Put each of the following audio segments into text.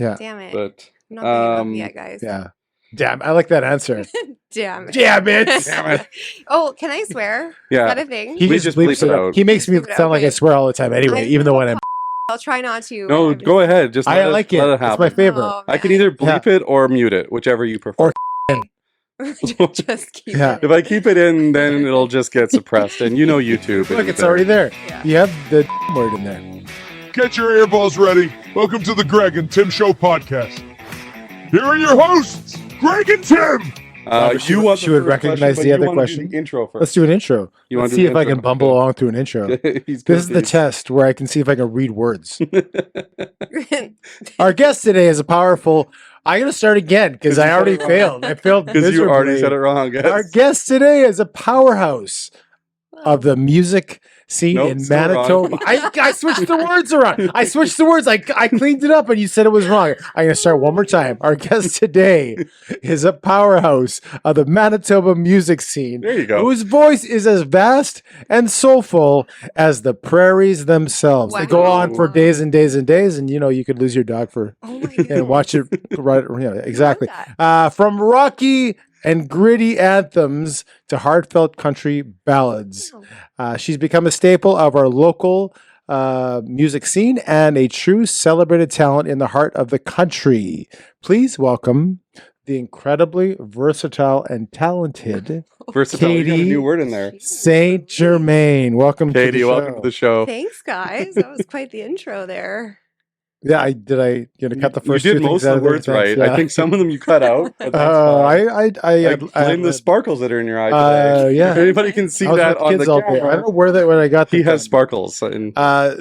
Yeah. Damn it. But I'm not big enough yet, guys. Yeah. Damn, I like that answer. Damn it. Damn it. Damn it. Oh, can I swear? Yeah. Is that a thing? He We just just bleeps bleep it it out. out. He makes me Bleep it out, sound like I okay. swear all the time anyway, I even though when I'm... I'll try not to. No, go ahead. Just I like let it. it It's happen. my favorite. Oh, I can man. either bleep it or mute it, whichever you prefer. Or Just keep Yeah. it. If I keep it in, then it'll just get suppressed. And you know YouTube. Look, it's already there. Yeah. You have the word in there. Get your earballs ready. Welcome to the Greg and Tim Show podcast. Here are your hosts, Greg and Tim. She would recognize the other question. Intro first. Let's do an intro. You Let's wanna do see the if I intro? can bumble Okay. along through an intro. He's This is the good. test where I can see if I can read words. Our guest today is a powerful... I'm going to start again because I already failed. I failed Because you already miserably. said it wrong. Guys. Our guest today is a powerhouse of the music scene Nope, in still Manitoba. wrong. I switched the words around. I switched the words. I cleaned it up and you said it was wrong. I'm going to start one more time. Our guest today is a powerhouse of the Manitoba music scene. There you go. Whose voice is as vast and soulful as the prairies themselves. They go on for Wow. days and days and days, and you could lose your dog for Oh my god. and watch it right. Exactly. that. From rocky and gritty anthems to heartfelt country ballads. She's become a staple of our local music scene and a true celebrated talent in the heart of the country. Please welcome the incredibly versatile and talented Versatile. You got a Catie. new word in there. Saint Germain. Welcome Katie, to the welcome show. to the show. Thanks, guys. That was quite the intro there. Yeah, I cut the first you two did most things out of the there. words Thanks, right. yeah. I think some of them you cut out. But that's Oh, fine. I Blame the sparkles that are in your eye today. yeah. If anybody can see I was that with on kids the all day. I don't camera, know where I got he them has from. sparkles, and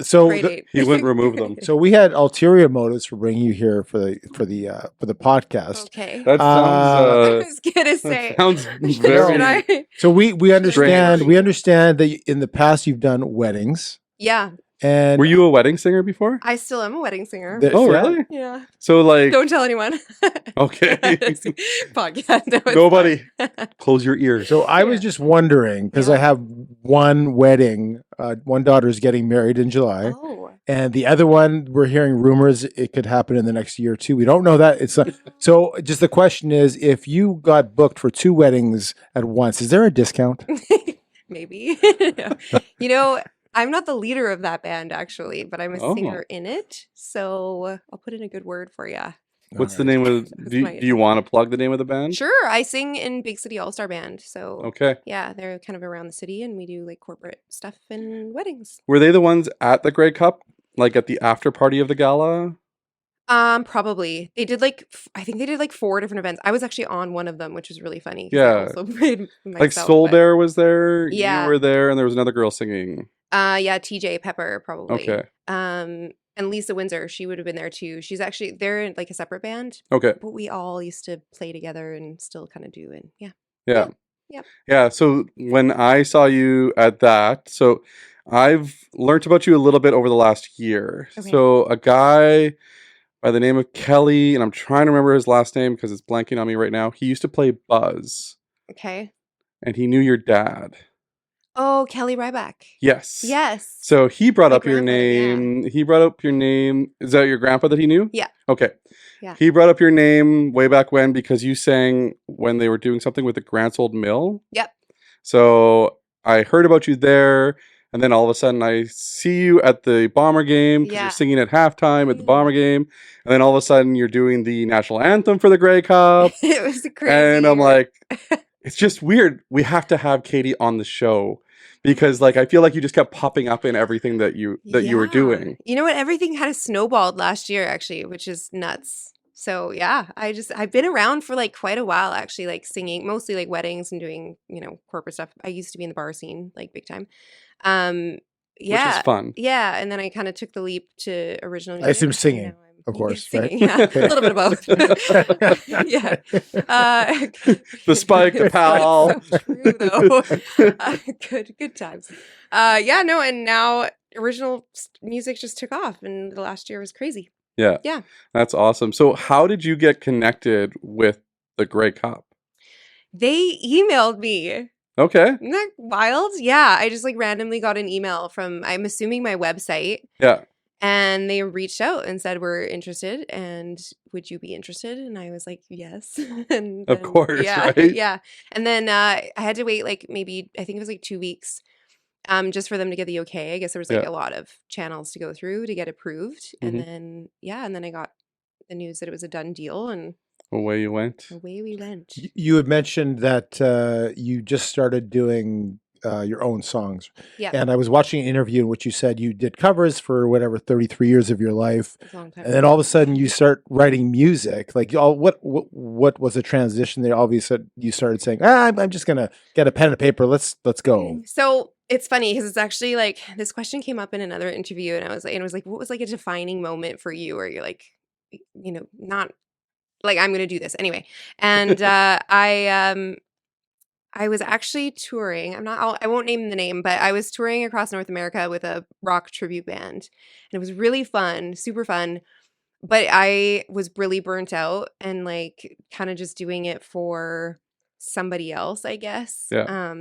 So Grade 8. he wouldn't remove them. so we had ulterior motives for bringing you here for the podcast. Okay. That I sounds was gonna say. sounds Should very. I? So we understand Strange. that in the past you've done weddings Yeah, and Were you a wedding singer before? I still am a wedding singer. Oh, yeah. really? Yeah. So like, Don't tell anyone. okay, Podcast. No, it's nobody, fine. close your ears. So I was just wondering because I Yeah. have one wedding. One daughter's getting married in July. Oh. And the other one, we're hearing rumors it could happen in the next year or two. We don't know that. It's not, so. Just the question is, if you got booked for two weddings at once, is there a discount? Maybe. You know, I'm not the leader of that band actually, but I'm a Oh. singer in it. So I'll put in a good word for you. What's the name of? That's Do my- you want to plug the name of the band? Sure, I sing in Big City All Star Band. So Okay. yeah, they're kind of around the city, and we do like corporate stuff and weddings. Were they the ones at the Grey Cup, like at the after party of the gala? Probably they did like I think they did like 4 different events. I was actually on one of them, which was really funny. 'cause I Yeah. also played Like myself, Soul but- Bear was there. Yeah. You were there, and there was another girl singing. Yeah, TJ Pepper probably. Okay. And Lisa Windsor, she would have been there too. They're in like a separate band, Okay. but we all used to play together and still kind of do. And yeah. Yeah. Yep. Yeah. So when I saw you at that, so I've learned about you a little bit over the last year. Okay. So a guy by the name of Kelly, and I'm trying to remember his last name because it's blanking on me right now. He used to play Buzz, Okay. and he knew your dad. Oh, Kelly Ryback. Yes. Yes. So he brought My up your grandpa, yeah. name. He brought up your name. Is that your grandpa that he knew? Yeah. Okay. Yeah. He brought up your name way back when because you sang when they were doing something with the Grants Old Mill. Yep. So I heard about you there, and then all of a sudden I see you at the Bomber game because Yeah. you're singing at halftime at the Mhm. Bomber game, and then all of a sudden you're doing the national anthem for the Grey Cup, It was crazy. and I'm like, it's just weird. We have to have Catie on the show because like I feel like you just kept popping up in everything that you were Yeah. doing. You know what? Everything kind of snowballed last year, actually, which is nuts. So yeah, I've been around for like quite a while, actually, like singing, mostly like weddings and doing, corporate stuff. I used to be in the bar scene, like big time. Yeah. Which is fun. Yeah. And then I kind of took the leap to original music. I assume and singing, now I'm- of course, Singing, right? yeah. A little bit of both. Yeah. The spike, the pal. So true, though. Good times. Yeah, no, and now original music just took off, and the last year was crazy. Yeah. Yeah. That's awesome. So how did you get connected with the Grey Cup? They emailed me. Okay. Isn't that wild? Yeah, I just like randomly got an email from, I'm assuming my website. Yeah. And they reached out and said, "We're interested, and would you be interested?" And I was like, "Yes." And Of then, course, yeah, right? yeah. And then I had to wait like maybe I think it was like 2 weeks, just for them to get the okay. I guess there was like Yeah. a lot of channels to go through to get approved, and Mhm. then and then I got the news that it was a done deal, and Away you went. away we went. You had mentioned that you just started doing your own songs. Yeah, And I was watching an interview in which you said you did covers for whatever 33 years of your life. it's a long time. And then all of a sudden you start writing music. Like, what was the transition there? Obviously, you started saying, I'm just going to get a pen and a paper. Let's go. So it's funny because it's actually like this question came up in another interview, and it was like, what was like a defining moment for you, where you're like, not like I'm gonna do this anyway. And I was actually touring. I won't name the name, but I was touring across North America with a rock tribute band, and it was really fun, super fun. But I was really burnt out and like kind of just doing it for somebody else, I guess. Yeah.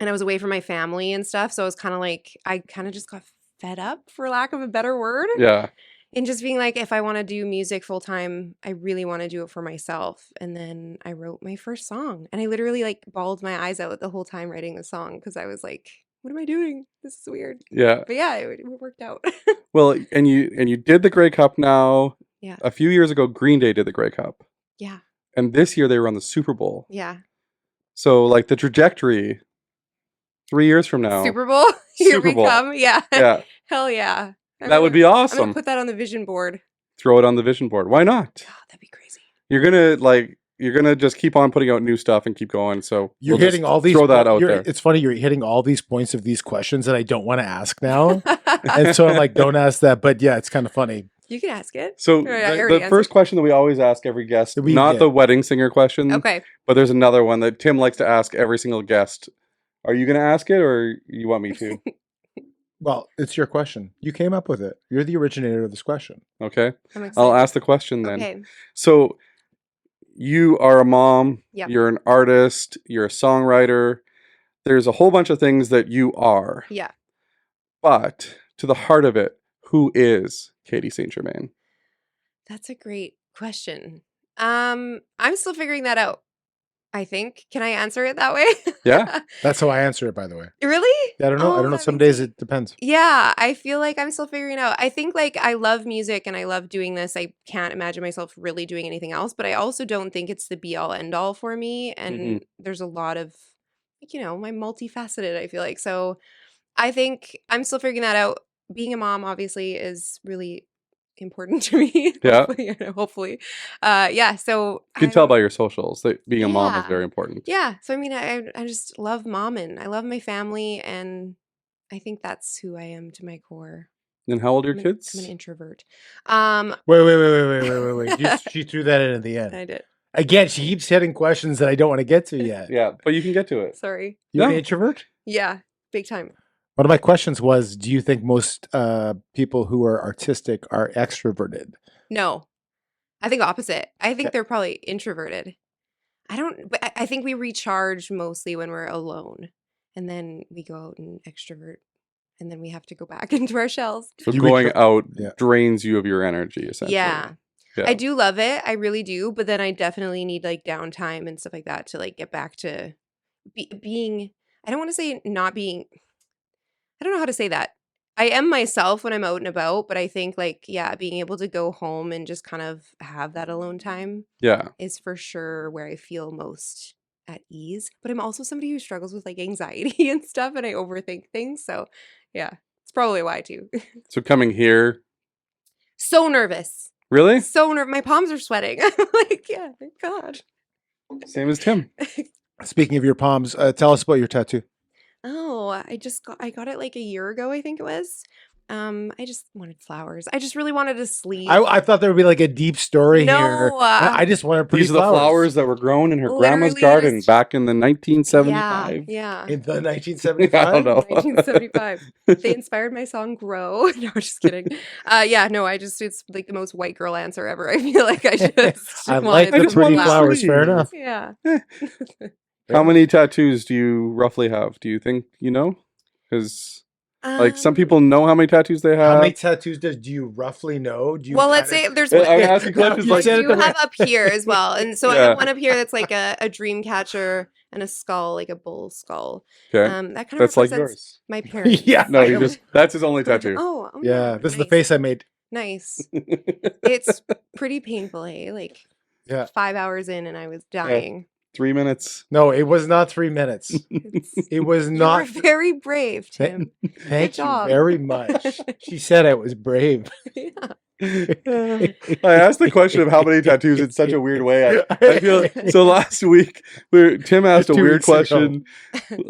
And I was away from my family and stuff, so I was kind of like I kind of just got fed up, for lack of a better word. Yeah. And just being like, if I want to do music full time, I really want to do it for myself. And then I wrote my first song, and I literally like bawled my eyes out the whole time writing the song because I was like, what am I doing? This is weird. Yeah. But yeah, it worked out. Well, and you did the Grey Cup now. Yeah. A few years ago, Green Day did the Grey Cup. Yeah. And this year they were on the Super Bowl. Yeah. So like the trajectory 3 years from now. Super Bowl. Here Super we Bowl. come. Yeah. Yeah. Hell yeah. That would be I'm awesome. gonna put that on the vision board. Throw it on the vision board. Why not? God, that'd be crazy. You're gonna just keep on putting out new stuff and keep going. So You're we'll hitting just all these. throw that out there. It's funny. You're hitting all these points of these questions that I don't want to ask now. And so I'm like, don't ask that. But yeah, it's kind of funny. You can ask it. So Or I the already first question that we always ask every guest, We not did. the wedding singer question, Okay. but there's another one that Tim likes to ask every single guest. Are you gonna ask it, or you want me to? Well, it's your question. You came up with it. You're the originator of this question. Okay, I'm excited. I'll ask the question then. Okay. So you are a mom. Yep. You're an artist. You're a songwriter. There's a whole bunch of things that you are. Yeah. But to the heart of it, who is Catie St. Germain? That's a great question. I'm still figuring that out, I think. Can I answer it that way? Yeah. That's how I answer it, by the way. Really? I don't know. I Oh, don't know. that Some makes days me- it depends. Yeah, I feel like I'm still figuring it out. I think like I love music and I love doing this. I can't imagine myself really doing anything else, but I also don't think it's the be all end all for me. And there's a lot of, like, I'm multifaceted, I feel like. So I think I'm still figuring that out. Being a mom, obviously, is really important to me. Yeah. Hopefully. Yeah. So You can tell by your socials that being a mom is Yeah. very important. yeah. So I mean, I just love momming. I love my family, and I think that's who I am to my core. And how old are your I'm kids? an introvert. Wait. She threw that in at the end. I did. Again, she keeps hitting questions that I don't want to get to yet. Yeah, but you can get to it. Sorry. You're an No. introvert? Yeah. Big time. One of my questions was, do you think most people who are artistic are extroverted? No, I think opposite. I think Okay. they're probably introverted. But I think we recharge mostly when we're alone, and then we go out and extrovert, and then we have to go back into our shells. So You going recur- out Yeah. drains you of your energy, essentially. Yeah. Yeah. I do love it. I really do. But then I definitely need like downtime and stuff like that to like get back to being, I don't want to say not being, I don't know how to say that. I am myself when I'm out and about, but I think like, yeah, being able to go home and just kind of have that alone time Yeah. is for sure where I feel most at ease. But I'm also somebody who struggles with like anxiety and stuff, and I overthink things. So yeah, it's probably why too. So coming here, So nervous. really? So nervous. My palms are sweating. I'm like, yeah, thank God. Same as Tim. Speaking of your palms, tell us about your tattoo. Oh, I got it like a year ago, I think it was. I just wanted flowers. I just really wanted to sleep. I thought there would be like a deep story No, here. I just wanted pretty These are the flowers that were grown in her grandma's Literally garden just- back in the 1975. Yeah. in the I 1975. don't know. 1975. They inspired my song "Grow." No, just kidding. Yeah, no, it's like the most white girl answer ever. I feel like I just I wanted like the some pretty want flowers. to Fair sleep. enough. Yeah. How many tattoos do you roughly have? Do you think you know? Because Like some people know how many tattoos they How have. many tattoos do you roughly know? Do you Well, let's kinda- say there's I'm one. asking questions You like said I it do the way- have up here as well. And so I Yeah. have one up here that's like a dream catcher and a skull, like a bull skull. okay, That kind of that's like represents yours. my parents. Yeah. No, he just that's his only tattoo. Oh Yeah, this is the nice. face I made. Nice. It's pretty painful, hey? Like Yeah. 5 hours in and I was dying. 3 minutes. No, it was not 3 minutes. It's, It was you not. were very brave, Tim. Thank you job. very much. She said I was brave. Yeah. I asked the question of how many tattoos in such a weird way. I feel so. Last week, Tim asked a 2 weird weeks ago. question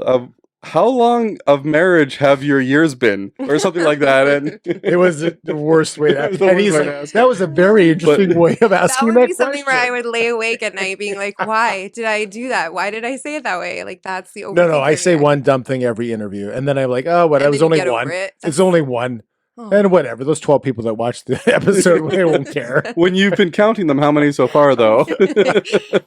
of how long of marriage have your years been, or something like that, and It was the worst way to It was ask. the And worst he's way like, to ask that was a very interesting way of That asking would that be something where I question. would lay awake at night being like, why did I do that? Why did I say it that way? Like, that's the No, I overthinker say in me. one dumb thing every interview, and then I'm like, oh, what? And It was then you only get over one. it. It's only one, Oh. and whatever. Those 12 people that watched the episode, they won't care. when you've been counting them, how many so far though?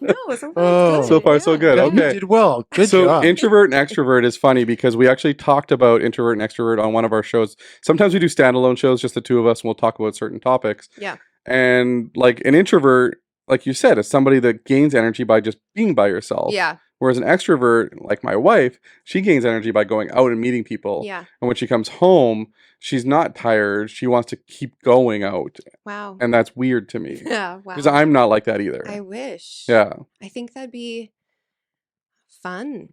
No, so far, Oh. it's good. So far, so good. Yeah, Okay. you did well. Good So job. introvert and extrovert is funny because we actually talked about introvert and extrovert on one of our shows. Sometimes we do standalone shows, just the two of us, and we'll talk about certain topics. Yeah. And like an introvert, like you said, is somebody that gains energy by just being by yourself. Yeah. Whereas an extrovert, like my wife, she gains energy by going out and meeting people. Yeah. And when she comes home, she's not tired. She wants to keep going out. Wow. And that's weird to me. Yeah. Wow. Because I'm not like that either. I wish. Yeah. I think that'd be fun,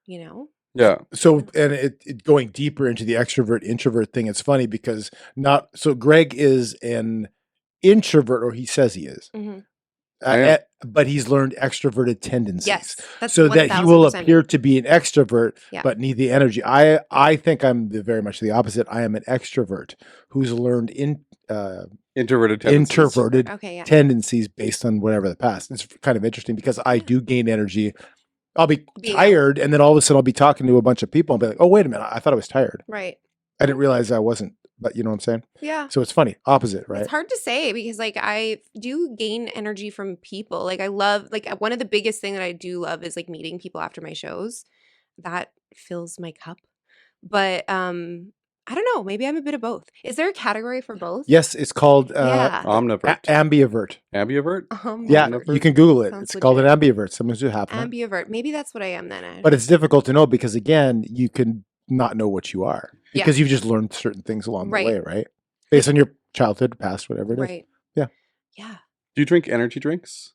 you know? Yeah. So, and it going deeper into the extrovert introvert thing, it's funny because Greg is an introvert, or he says he is, Mhm. I am. but he's learned extroverted tendencies. Yes. That's So that he will 1000%. appear to be an extrovert, Yeah. but need the energy. I think I'm very much the opposite. I am an extrovert who's learned Introverted tendencies. introverted Okay, yeah. tendencies based on whatever the past. It's kind of interesting because I do gain energy. I'll be Being- tired, and then all of a sudden I'll be talking to a bunch of people and be like, "Oh, wait a minute! I thought I was tired. Right. I didn't realize I wasn't." But you know what I'm saying? Yeah. So it's funny, opposite, right? It's hard to say because like I do gain energy from people. Like I love like one of the biggest thing that I do love is like meeting people after my shows. That fills my cup. But I don't know, maybe I'm a bit of both. Is there a category for both? Yes, it's called Yeah. Omnivert. ambivert. Ambivert? Yeah, Ambivert? you can Google it. Sounds It's called an legit. ambivert. Something's just happening. Ambivert. Maybe that's what I am then. But it's difficult to know because again, you can not know what you are Yeah. because you've just learned certain things along Right. the way, right? Based on your childhood, past, whatever it is. Right. Yeah. Yeah. Do you drink energy drinks?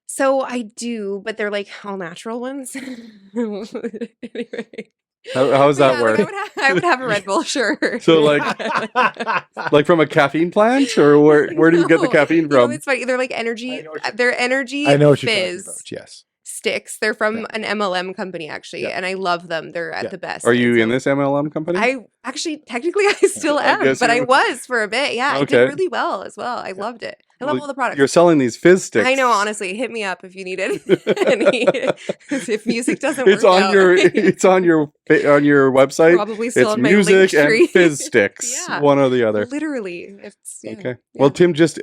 So I do, but they're like all natural ones. Anyway. How does that Yeah, work? like, I would have a Red Bull, sure. So, like from a caffeine plant, or where do you get the No, caffeine you know, from? it's funny. They're like energy. I know what you- They're energy. I know what you're talking fizz about. Yes. sticks. They're from Yeah. an MLM company actually, Yeah. and I love them. They're at Yeah. the best. Are you And in so this MLM company? I actually, technically, I still I am, guess but you I were. was for a bit. Yeah, I Okay. did really well as well. I loved it. I love Well, all the products. You're selling these fizz sticks. I know, honestly. Hit me up if you need it. if music doesn't It's work on out, your it's on your website. probably still It's on my music link tree. and fizz sticks, Yeah. one or the other. Literally, it's yeah, Okay. yeah. Well, Tim just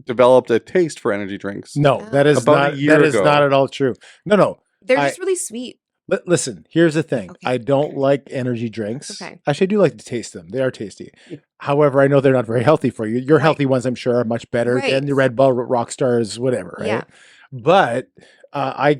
developed a taste for energy drinks. No, that is About a not year that is ago. not at all true. No. They're I- just really sweet. Listen, here's the thing. Okay. I don't like energy drinks. Okay. Actually, I do like to taste them. They are tasty. However, I know they're not very healthy for you. Your Right. healthy ones, I'm sure, are much better Right. than the Red Bull, Rock Stars, whatever, right? Yeah. But I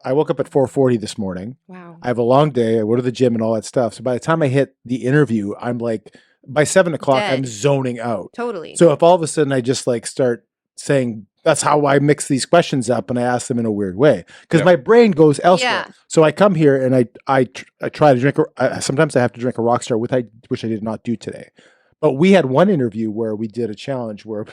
woke up at 4:40 this morning. Wow. I have a long day. I go to the gym and all that stuff. So by the time I hit the interview, I'm like, by 7:00, I'm Dead. zoning out. Totally. So if all of a sudden I just like start saying, that's how I mix these questions up and I ask them in a weird way because Yeah. my brain goes elsewhere. Yeah. So I come here and I try to drink. Sometimes I have to drink a Rockstar, which I did not do today. But we had one interview where we did a challenge where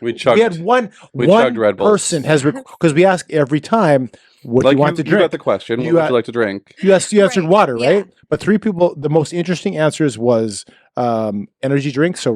We chugged. we had one chugged Red Bulls. person has because we ask every time what do like you want to you got drink. the question. You What would got- you like to drink? You answered Right, water, yeah. right? But three people. The most interesting answers was energy drinks. So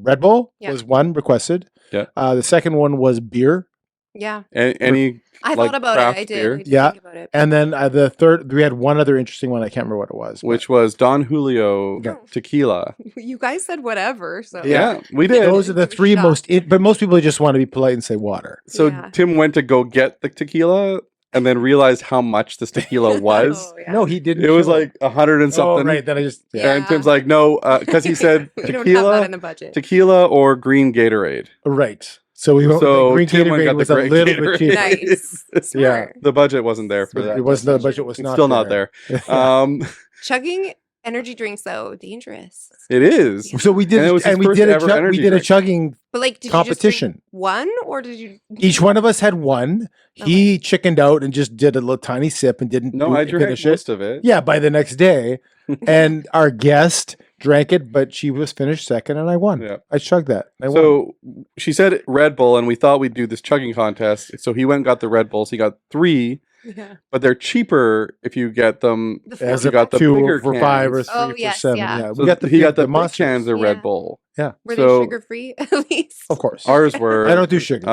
Red Bull Yeah. was one requested. Yeah. The second one was beer. Yeah. Any I like thought about it. craft I did. beer? I did Yeah. think about it. And then the third, we had one other interesting one. I can't remember what it was. but which was Don Julio Yeah. tequila. You guys said whatever. So Yeah, we did. those are the Give it a three shot. most. But most people just want to be polite and say water. So Yeah. Tim went to go get the tequila, and then realized how much this tequila was. Oh, yeah. No, he didn't. It was show like 100 and Oh, something. right. Then I just. Yeah. And Tim's like, no, because he said we don't have that tequila, in the budget. tequila or green Gatorade. Right. So we went So with the Tim green went Gatorade got the was a great little bit Gatorade. cheaper. Nice. Yeah. Smart. The budget wasn't there for that. It was the budget was It's not still not there. Yeah. Chugging energy drinks though, dangerous. It is. So we did, And it was his and we first did ever we energy did a drink. chugging. But like, did Competition. you just drink one, or did you? Each one of us had one. He chickened out and just did a little tiny sip and didn't No, I drank finish it. most of it. Yeah, by the next day, and our guest drank it, but she was finished second, and I won. Yeah. I chugged that. I won. So she said Red Bull, and we thought we'd do this chugging contest. So he went and got the Red Bulls. He got 3, Yeah. but they're cheaper if you get them. The As you a got the 2 bigger for 5 or cans. 3 Oh, for yes, 7. yeah. Yeah, So we got he got the big monsters. cans of Yeah. Red Bull. Yeah, Were So- they sugar free at least? of course. Ours were. I don't do sugar.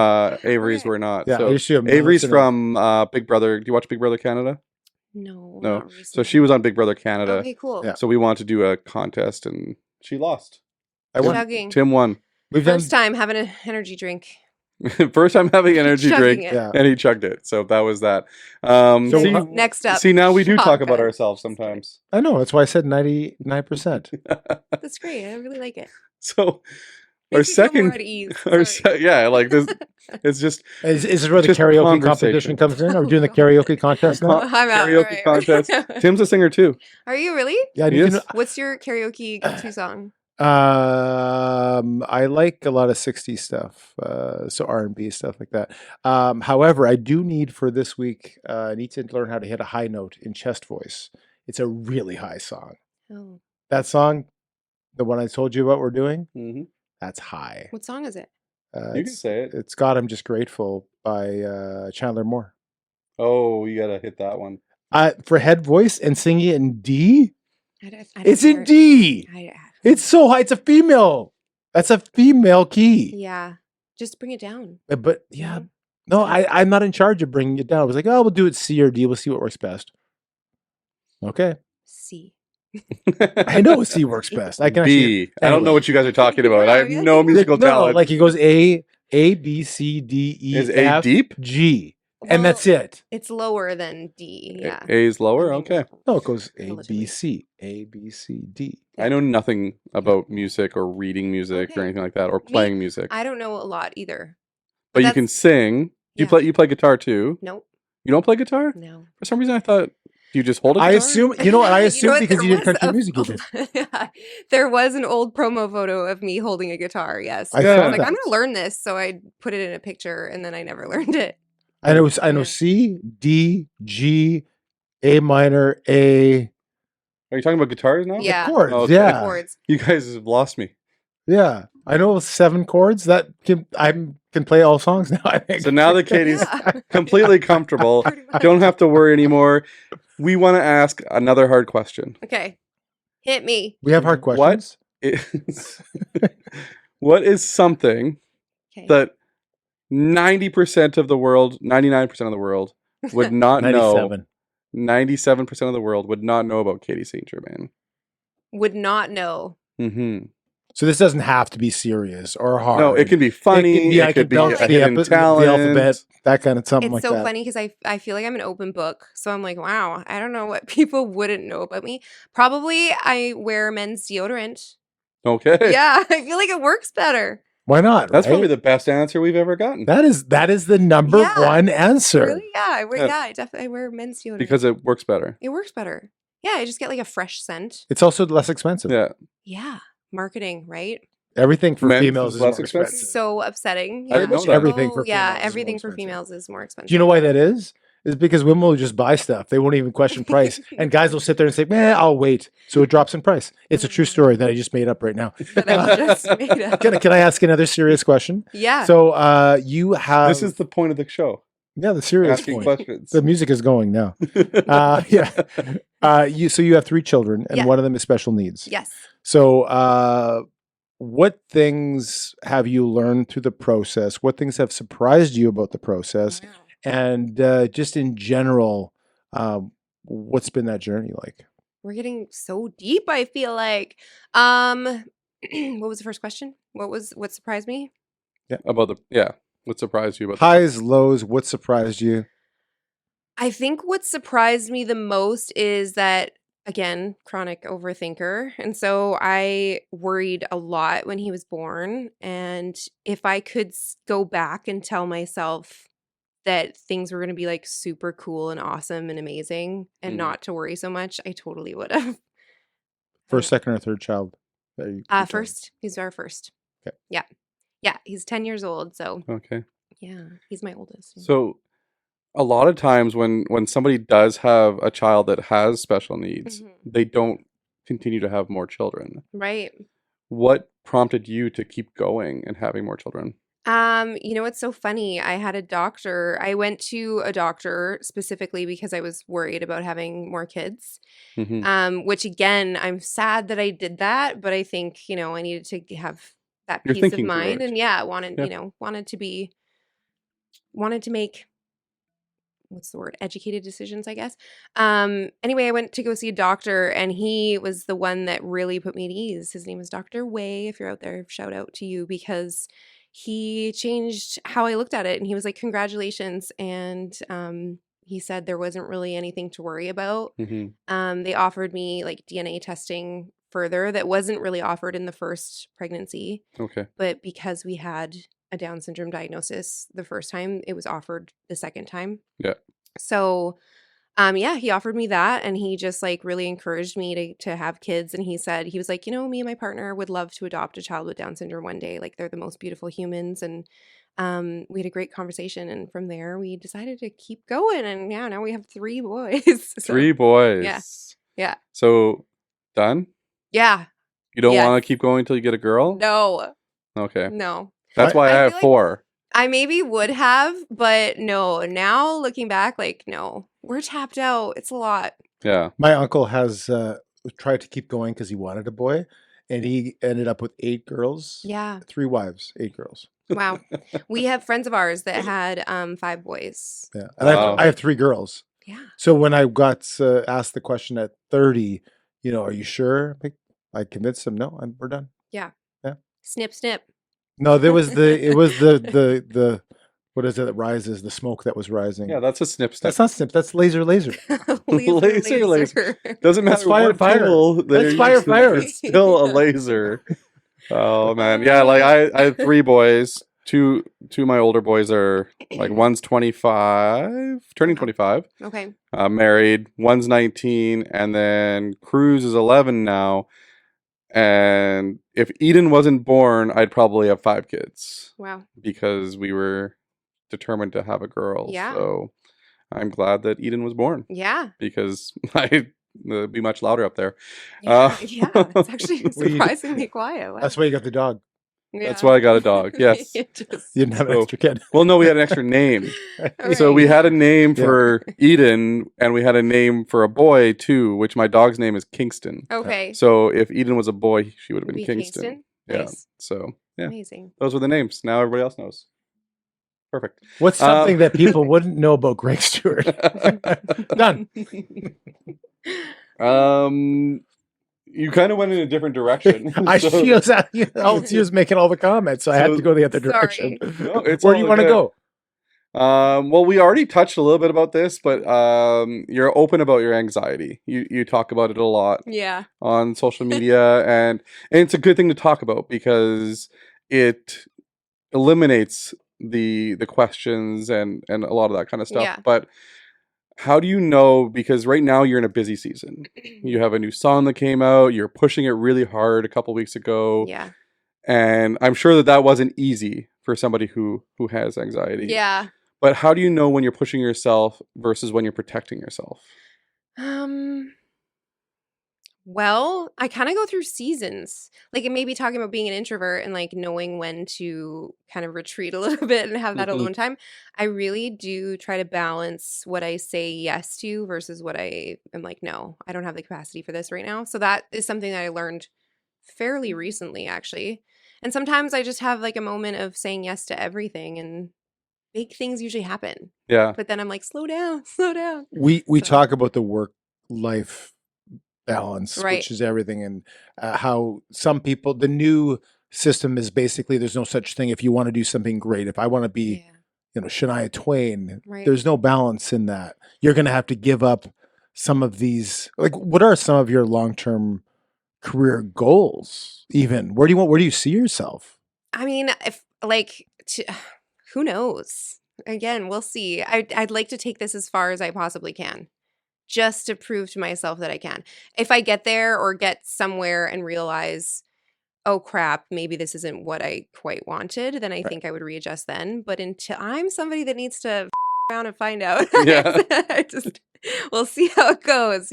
Avery's Okay. were not. Yeah, I so used to have Avery's milk from Big Brother. Do you watch Big Brother Canada? No. No. not So recently. she was on Big Brother Canada. Okay, cool. Yeah. So we wanted to do a contest, and she lost. I won. Chugging. Tim won. We've done. First time having an energy drink. First time having energy Chugging drink, it. Yeah. and he chugged it. So that was that. So See, Next up. see, now we do talk about shotgun. ourselves sometimes. I know. That's why I said 99%. That's great. I really like it. So our Makes me feel more second, at ease. our Sorry. yeah, like this, it's just Is this where the Just karaoke conversation. competition comes in? Are we doing the karaoke contest now? Con- I'm out. karaoke Alright. contest. Tim's a singer too. Are you really? Yeah, He you is. What's your karaoke go-to song? I like a lot of 60s stuff, so R&B stuff like that. However, I do need for this week, I need to learn how to hit a high note in chest voice. It's a really high song. Oh, That song, the one I told you about we're doing, Mm-hmm. that's high. what song is it? You can say it. It's God, I'm Just Grateful by Chandler Moore. Oh, you gotta hit that one. For head voice and singing it in D, I don't it's hear in it. D. I- It's so high. It's a female. That's a female key. yeah, just bring it down. But yeah, Mhm. no, I'm not in charge of bringing it down. I was like, oh, we'll do it C or D. We'll see what works best. Okay. C. I know C works best. I can actually. B. I don't know what you guys are talking about. I have Yeah, no yeah. musical No, talent. like it goes A, B, C, D, E, Is A F, deep? G, and Well, that's it. It's lower than D. Yeah. A is lower. I think Okay. so. No, it goes A, Relatively. B, C, A, B, C, D. I know nothing about music or reading music or Okay. anything like that or playing music. I don't know a lot either. But you that's- can sing. You yeah. play guitar too. Nope. You don't play guitar? No. For some reason I thought you just hold a I guitar? assume, you know what? I assume what? because There you did was country a- music. You did. There was an old promo photo of me holding a guitar. Yes. I Yeah. saw I'm like, that. I'm gonna learn this, so I put it in a picture, and then I never learned it. I know Yeah. C, D, G, A minor, A. Are you talking about guitars now? Yeah. Chords, Okay. yeah. Chords. You guys have lost me. Yeah, I know 7 chords that I can play all songs now. I think. So now that Katie's Yeah. completely comfortable, Pretty much. don't have to worry anymore. We want to ask another hard question. Okay. Hit me. we have hard questions. Is, what is something Okay. that 90% of the world, 99% of the world would not know, 97. 97% of the world would not know about Catie St. Germain? Would not know. Mm-hmm. So this doesn't have to be serious or hard. No, it can be funny. I It could be bounce a the hidden talent. alphabet, that kind of something It's like so that. funny because I feel like I'm an open book. So I'm like, wow, I don't know what people wouldn't know about me. Probably I wear men's deodorant. Okay. Yeah, I feel like it works better. Why not? That's right? probably the best answer we've ever gotten that is the number Yeah. one answer. Really? Yeah, I wear. Yeah. Yeah, I definitely wear men's deodorant because it works better. it works better. Yeah, I just get like a fresh scent. It's also less expensive. Yeah. Yeah, marketing, right? Everything for Men's females is is less more expensive? expensive. So upsetting. I didn't know that. Everything for yeah, females is more everything for expensive. females is more expensive. Do you know why that is? Is because women will just buy stuff. They won't even question price. And guys will sit there and say, man, I'll wait. So it drops in price. It's a true story that I just made up right now. That I just made up. Can I ask another serious question? Yeah. So you have This is the point of the show. the serious Asking point. questions. The music is going now. Yeah. You have 3 children and Yeah. one of them is special needs. Yes. So what things have you learned through the process? What things have surprised you about the process? Wow. And just in general, what's been that journey like? We're getting so deep, I feel like. What was the first question? What surprised me? About what surprised you about Highs, lows, what surprised you? I think what surprised me the most is that, again, chronic overthinker. And so I worried a lot when he was born. And if I could go back and tell myself that things were going to be like super cool and awesome and amazing and Mhm. not to worry so much, I totally would have. First, second, or third child? that you told? First, he's our first. Okay. Yeah. Yeah. He's 10 years old. So Okay. yeah, he's my oldest. So a lot of times when somebody does have a child that has special needs, Mhm. they don't continue to have more children. Right. What prompted you to keep going and having more children? You know what's so funny? I had a doctor. I went to a doctor specifically because I was worried about having more kids. Hmm. Which again, I'm sad that I did that, but I think, I needed to have that You're peace of thinking through mind it. and yeah, wanted, Yeah. wanted to make what's the word? Educated decisions, I guess. Anyway, I went to go see a doctor and he was the one that really put me at ease. His name was Dr. Way. If you're out there, shout out to you because he changed how I looked at it. And he was like, congratulations. And he said there wasn't really anything to worry about. Hmm. They offered me like DNA testing further that wasn't really offered in the first pregnancy. Okay. But because we had a Down syndrome diagnosis the first time, it was offered the second time. Yeah. So, yeah, he offered me that and he just like really encouraged me to have kids. And he said, he was like, me and my partner would love to adopt a child with Down syndrome one day. Like they're the most beautiful humans. And we had a great conversation. And from there, we decided to keep going. And yeah, now we have 3 boys. So, 3 boys. yeah. So done? Yeah. You don't Yes. want to keep going until you get a girl? No. Okay. No. That's why I I have feel like- 4. I maybe would have, but no. Now looking back, like, no, we're tapped out. It's a lot. Yeah. My uncle has tried to keep going because he wanted a boy, and he ended up with 8 girls. Yeah. 3 wives, 8 girls. Wow. We have friends of ours that had 5 boys. Yeah, and Wow. I have 3 girls. Yeah. So when I got asked the question at 30, are you sure? I convinced him. No, we're done. Snip, snip. No, it was the what is it that rises? The smoke that was rising. Yeah, that's a snip snip. That's not snip. That's laser. Laser. Doesn't That's matter fire. what tool that That's you're fire. using, it's still a laser. Oh man. Yeah, like I have 3 boys. Two of my older boys are like one's 25, turning 25. Okay. Married. One's 19, and then Cruz is 11 now. And if Eden wasn't born, I'd probably have 5 kids Wow. because we were determined to have a girl. Yeah. So I'm glad that Eden was born Yeah. because I'd be much louder up there. Yeah. Yeah. It's actually Well, you- surprisingly quiet. Wow. That's why you got the dog. That's why I got a dog. Yes. You didn't have an So- extra kid. Well, no, we had an extra name. So we had a name for Eden, and we had a name for a boy too, which my dog's name is Kingston. Okay. So if Eden was a boy, she would have been Be Kingston. Yeah. Nice. So yeah, Amazing. those were the names. Now everybody else knows. Perfect. What's something that people wouldn't know about Greg Stewart? Done. You kind of went in a different direction. So- She was making all the comments, so I had So- to go the other Sorry. direction. No, it's Where do all you want to good. go? Well, we already touched a little bit about this, but you're open about your anxiety. You talk about it a lot Yeah. on social media, and it's a good thing to talk about because it eliminates the questions and a lot of that kind of stuff. Yeah. But how do you know? Because right now you're in a busy season. You have a new song that came out. You're pushing it really hard a couple weeks ago. Yeah. And I'm sure that wasn't easy for somebody who has anxiety. Yeah. But how do you know when you're pushing yourself versus when you're protecting yourself? Well, I kind of go through seasons. Like it may be talking about being an introvert and like knowing when to kind of retreat a little bit and have that Mhm. alone time. I really do try to balance what I say yes to versus what I am like, no, I don't have the capacity for this right now. So that is something that I learned fairly recently, actually. And sometimes I just have like a moment of saying yes to everything and big things usually happen. Yeah. But then I'm like, slow down, slow down. We So- talk about the work-life balance, Right. which is everything, and how some people, the new system is basically there's no such thing if you want to do something great. If I want to be, Shania Twain. Right. There's no balance in that. You're going to have to give up some of these. Like, what are some of your long-term career goals? Even where do you see yourself? I mean, if who knows? Again, we'll see. I'd like to take this as far as I possibly can, just to prove to myself that I can. If I get there or get somewhere and realize, oh crap, maybe this isn't what I quite wanted, then I think I would readjust then. But until I'm somebody that needs to around and find out, Yeah. we'll see how it goes,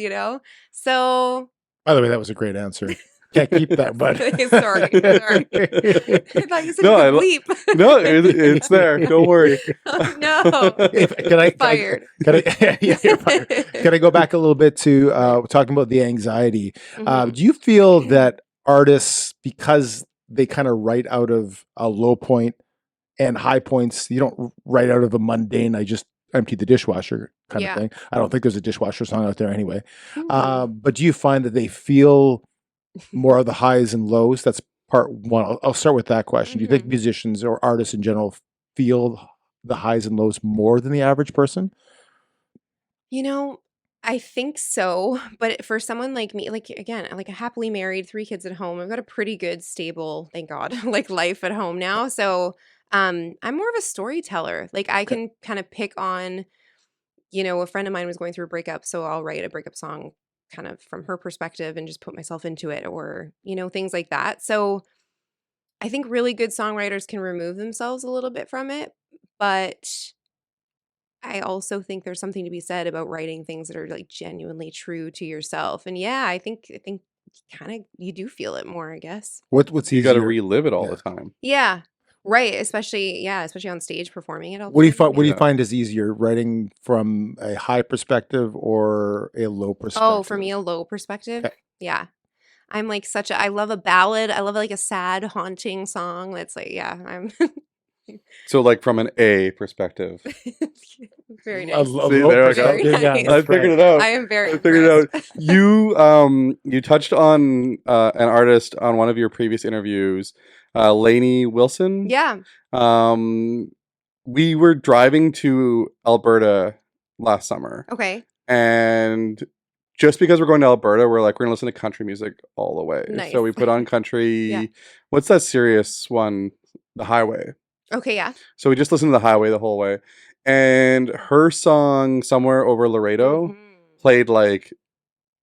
So By the way, that was a great answer. Can't keep that, but sorry. I thought you said No, you could bleep. No, it's there. Don't worry. Oh, no. Can I Fired. Yeah, you're fired. Can I go back a little bit to talking about the anxiety? Mhm. Do you feel that artists, because they kind of write out of a low point and high points, you don't write out of a mundane, I just emptied the dishwasher kind Yeah. of thing? I don't think there's a dishwasher song out there anyway. Mhm. But do you find that they feel more of the highs and lows? That's part one. I'll start with that question. Do you think musicians or artists in general feel the highs and lows more than the average person? I think so, but for someone like me, again, like a happily married, 3 kids at home, I've got a pretty good, stable, thank God, like life at home now. So, I'm more of a storyteller. Like I Okay. can kind of pick on, a friend of mine was going through a breakup, so I'll write a breakup song kind of from her perspective and just put myself into it, or, things like that. So, I think really good songwriters can remove themselves a little bit from it, but I also think there's something to be said about writing things that are like genuinely true to yourself. And yeah, I think kind of you do feel it more, I guess. What's You got to easier? relive it all Yeah. the time. Yeah. Right, especially on stage performing it all the What do you time. find? What do you Yeah. find is easier, writing from a high perspective or a low perspective? Oh, for me a low perspective. Okay. Yeah. I'm like I love a ballad. I love like a sad haunting song that's like, yeah, I'm So, like from an A perspective. very A nice. low See, there we go. Very perspective, yeah, nice. that's I figured right. it out. I am very I figured it out. impressed. You touched on an artist on one of your previous interviews, Lainey Wilson. Yeah. We were driving to Alberta last summer, Okay. and just because we're going to Alberta, we're like, we're gonna listen to country music all the way. Nice. So we put on country. Yeah. What's that serious one? The Highway. Okay, yeah. So we just listened to The Highway the whole way, and her song "Somewhere Over Laredo" Mhm. played like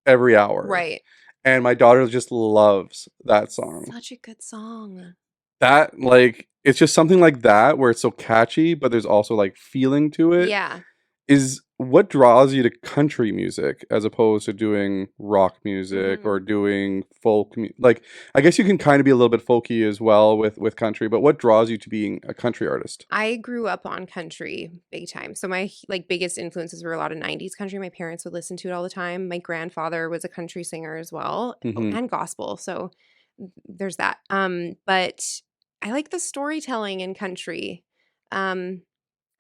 every hour. Right. And my daughter just loves that song. Such a good song. That, like, it's just something like that where it's so catchy, but there's also like feeling to it. Yeah. Is what draws you to country music as opposed to doing rock music or doing folk like, I guess you can kind of be a little bit folky as well with country, but what draws you to being a country artist? I grew up on country big time. So my like biggest influences were a lot of 90s country. My parents would listen to it all the time. My grandfather was a country singer as well, Mhm. and gospel. So there's that. But I like the storytelling in country.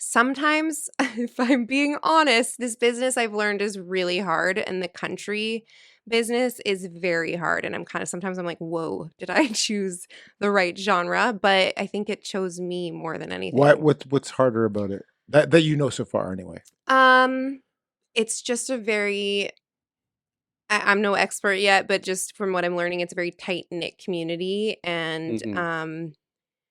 Sometimes, if I'm being honest, this business I've learned is really hard, and the country business is very hard. And sometimes I'm like, whoa, did I choose the right genre? But I think it chose me more than anything. What's harder about it that you know so far anyway? It's just a very I'm no expert yet, but just from what I'm learning, it's a very tight knit community, and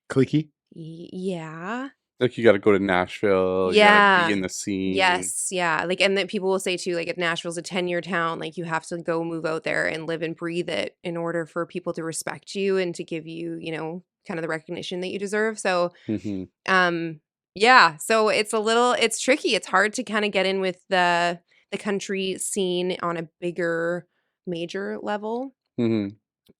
Cliquey? yeah. Like, you got to go to Nashville. You got to be in the scene. Yes, yeah. Like, and then people will say too, like, if Nashville's a 10-year town, like you have to go move out there and live and breathe it in order for people to respect you and to give you, kind of the recognition that you deserve. So, Mhm. yeah. So it's tricky. It's hard to kind of get in with the country scene on a bigger, major level. Mhm.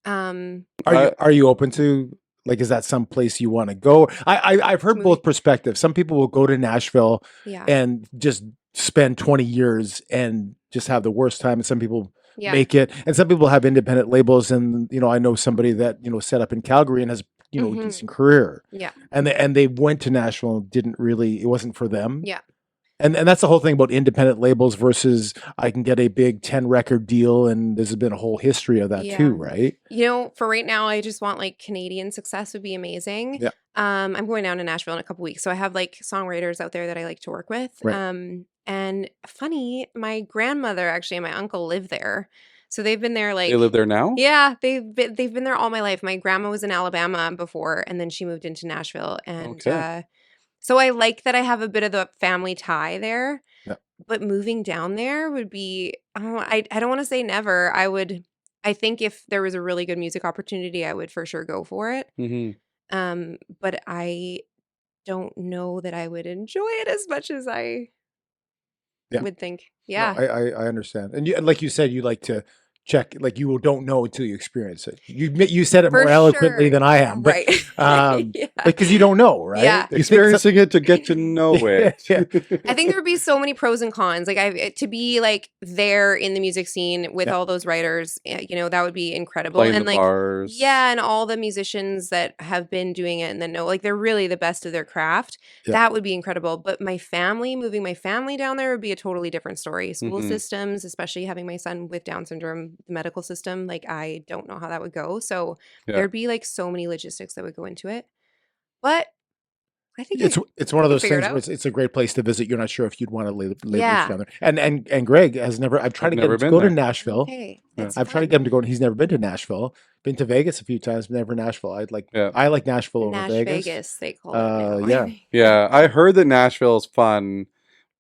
Are you open to, like, is that some place you want to go? I've heard both perspectives. Some people will go to Nashville Yeah. and just spend 20 years and just have the worst time, and some people Yeah. make it, and some people have independent labels, and I know somebody that set up in Calgary and has a decent career. Yeah. And they went to Nashville and it wasn't for them. Yeah. And that's the whole thing about independent labels versus I can get a big 10 record deal, and there's been a whole history of that Yeah. too, right? For right now, I just want like Canadian success would be amazing. Yeah. I'm going down to Nashville in a couple weeks, so I have like songwriters out there that I like to work with. Right. And funny, my grandmother actually and my uncle live there, so they've been there like They live there now? Yeah, they've been there all my life. My grandma was in Alabama before, and then she moved into Nashville, and Okay. so I like that I have a bit of the family tie there. Yeah. But moving down there would be I don't want to say never. I think if there was a really good music opportunity, I would for sure go for it. But I don't know that I would enjoy it as much as I Yeah. would think. No, Yeah. I understand. And like you said, you like to check, like you don't know until you experience it. You said it For more eloquently sure. than I am, but Right. because you don't know, right? Yeah. You think Experiencing it to get to know it. Yeah. I think there would be so many pros and cons. Like to be like there in the music scene with Yeah. all those writers, that would be incredible. Playing And the like bars. yeah, and all the musicians that have been doing it and then know like they're really the best of their craft. Yeah. That would be incredible. But moving my family down there would be a totally different story. School Mhm. systems, especially having my son with Down syndrome, the medical system, like I don't know how that would go. So Yeah. there'd be like so many logistics that would go into it. But I think It's one of could those figure it things where out. it's a great place to visit. You're not sure if you'd want to live Yeah. down there. And Greg has never. I've tried I've to get never him to been go to there. Nashville. Okay. Yeah. It's I've tried to fun. get him to go. He's never been to Nashville. Been to Vegas a few times, but never Nashville. Yeah. I like Nashville over Nash Vegas. Vegas, they call it now. Yeah. Yeah, I heard that Nashville's fun.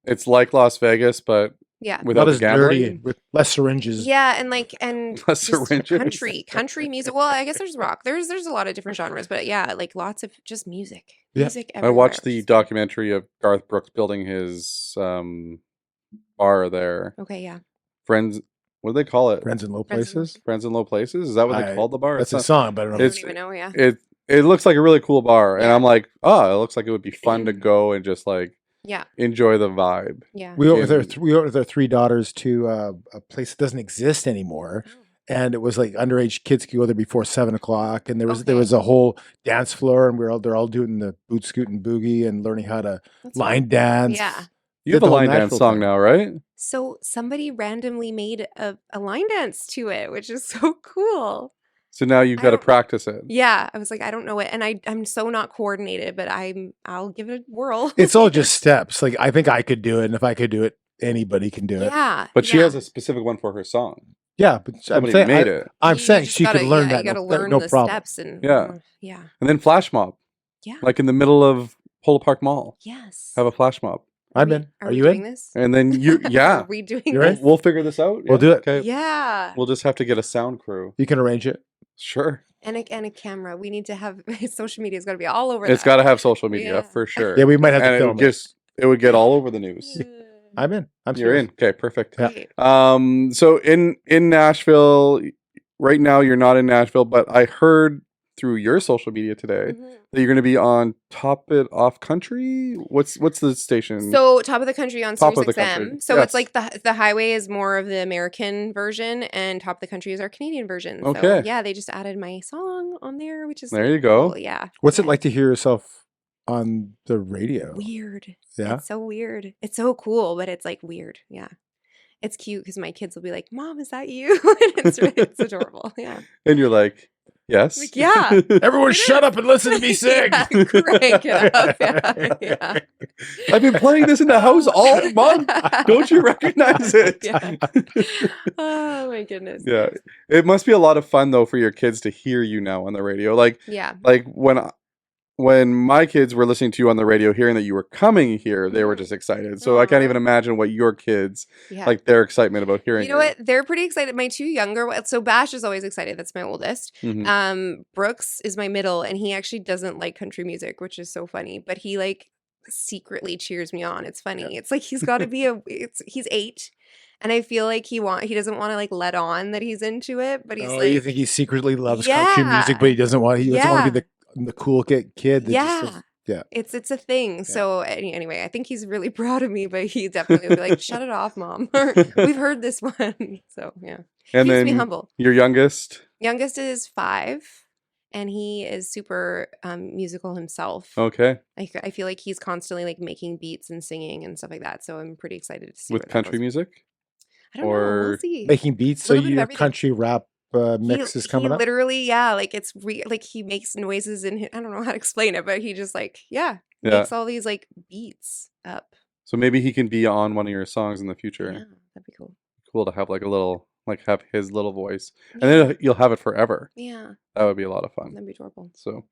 It's like Las Vegas, but Yeah. without Not the as dirty, gambling. with less syringes. Yeah, and Less just syringes. country music. Well, I guess there's rock. There's a lot of different genres, but yeah, like lots of just music. Yeah. Music I everywhere. watched the Just- documentary of Garth Brooks building his bar there. Okay, yeah. Friends, what do they call it? Friends in low Friends in Low places. Friends in Low Places? Is that what they called the bar? That's It's a song, but I don't I know. don't It's- even know, yeah. it looks like a really cool bar, and Yeah. I'm like, oh, it looks like it would be fun to go and just like Yeah. enjoy the vibe. Yeah. We went with our in- we went with our three daughters to a place that doesn't exist anymore, Oh, and it was like underage kids could go there before 7 o'clock, and there Okay. was a whole dance floor, and they're all doing the boot scoot and boogie and learning how to that's line fun. dance. Yeah. You have Did a the whole line dance Nashville song thing. now, right? So somebody randomly made a line dance to it, which is so cool. So now you've I got to don't- practice it. Yeah. I was like, I don't know it. And I'm so not coordinated, but I'll give it a whirl. It's all just steps. Like I think I could do it, and if I could do it, anybody can do it. Yeah. But she yeah. has a specific one for her song. Yeah, but Somebody made it. I'm You saying just she gotta- could learn yeah, that. You got to no, learn no the problem. steps and Yeah. yeah. And then flash mob, Yeah. like in the middle of Polo Park Mall. Yes. Have a flash mob. I'm in. Are Are we you doing in? this? And then you, yeah. Are we doing You're this? in? We'll figure this out. We'll do it. Okay. Yeah. We'll just have to get a sound crew. You can arrange it. Sure. And a camera. We need to have social media's got to be all over. It's that. got to have social media Yeah. for sure. Yeah, we might have to and film it would get all over the news. I'm in. I'm You're serious. in. Okay, perfect. Yeah. Great. So in Nashville, right now you're not in Nashville, but I heard through your social media today Mhm. that you're going to be on Top It Off Country. What's the station? So top of the country on Top Sirius of the XM. Country, So it's yes. like the highway is more of the American version, and top of the country is our Canadian version. So Okay. yeah, they just added my song on there, which is There you go. cool. Yeah. What's it like to hear yourself on the radio? Weird. Yeah. It's so weird. It's so cool, but it's like weird. Yeah. It's cute because my kids will be like, "Mom, is that you?" And it's adorable. Yeah. And you're like, yes. Like, yeah. Everyone, It shut is. up and listen to me sing. Yeah, crank it up. Yeah. Yeah. I've been playing this in the house all month. Don't you recognize it? Yeah. Oh my goodness. Yeah. It must be a lot of fun though for your kids to hear you now on the radio. Like Yeah. when my kids were listening to you on the radio, hearing that you were coming here, they were just excited. So I can't Aw. even imagine what your kids Yeah. like their excitement about hearing. You know what? They're pretty excited. My two younger ones. So Bash is always excited. That's my oldest. Mhm. Brooks is my middle, and he actually doesn't like country music, which is so funny. But he like secretly cheers me on. It's funny. It's like he's got to be he's 8, and I feel like he doesn't want to like let on that he's into it, but he's Oh, like you think he secretly loves country Yeah. music, but he doesn't want to be the cool kid. That Yeah. just says, yeah. It's a thing. So anyway, I think he's really proud of me, but he definitely would be like, "Shut it off, mom." Or, we've heard this one. So yeah, And keeps me then humble. your youngest. Youngest is 5, and he is super musical himself. Okay. I feel like he's constantly like making beats and singing and stuff like that. So I'm pretty excited to see With where that country goes. music? I don't know. We'll or see. Making beats. So Little bit of your everything. country rap mix is coming he up. literally, like it's like he makes noises and I don't know how to explain it, but he just like, Yeah. makes all these like beats up. So maybe he can be on one of your songs in the future. Yeah, that'd be cool. Cool to have like a little, like have his little voice. And Yeah. then you'll have it forever. Yeah, That would be a lot of fun. that'd be adorable. So,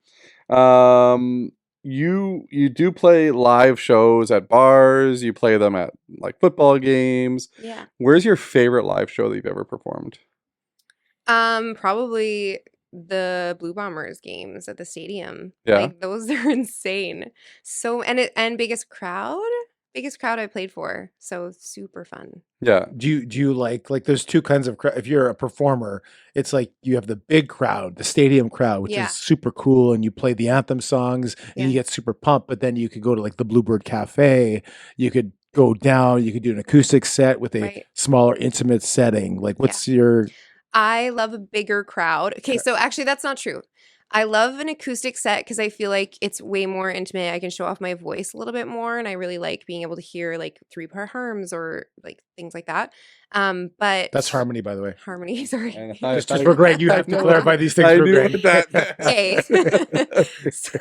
you do play live shows at bars. You play them at like football games. Yeah. Where's your favorite live show that you've ever performed? Probably the Blue Bombers games at the stadium. Yeah. Like those are insane. So and biggest crowd I played for. So super fun. Yeah. Do you like there's two kinds of if you're a performer, it's like you have the big crowd, the stadium crowd, which Yeah. is super cool, and you play the anthem songs and Yeah. you get super pumped, but then you could go to like the Bluebird Cafe, you could go down, you could do an acoustic set with a Right. smaller intimate setting. Like what's your I love a bigger crowd. Okay, so actually that's not true. I love an acoustic set because I feel like it's way more intimate. I can show off my voice a little bit more, and I really like being able to hear like 3-part harms or like things like that. But that's harmony, by the way. harmony. Sorry. And Just for Greg, you have to clarify these things I for knew Greg. what that Okay. So,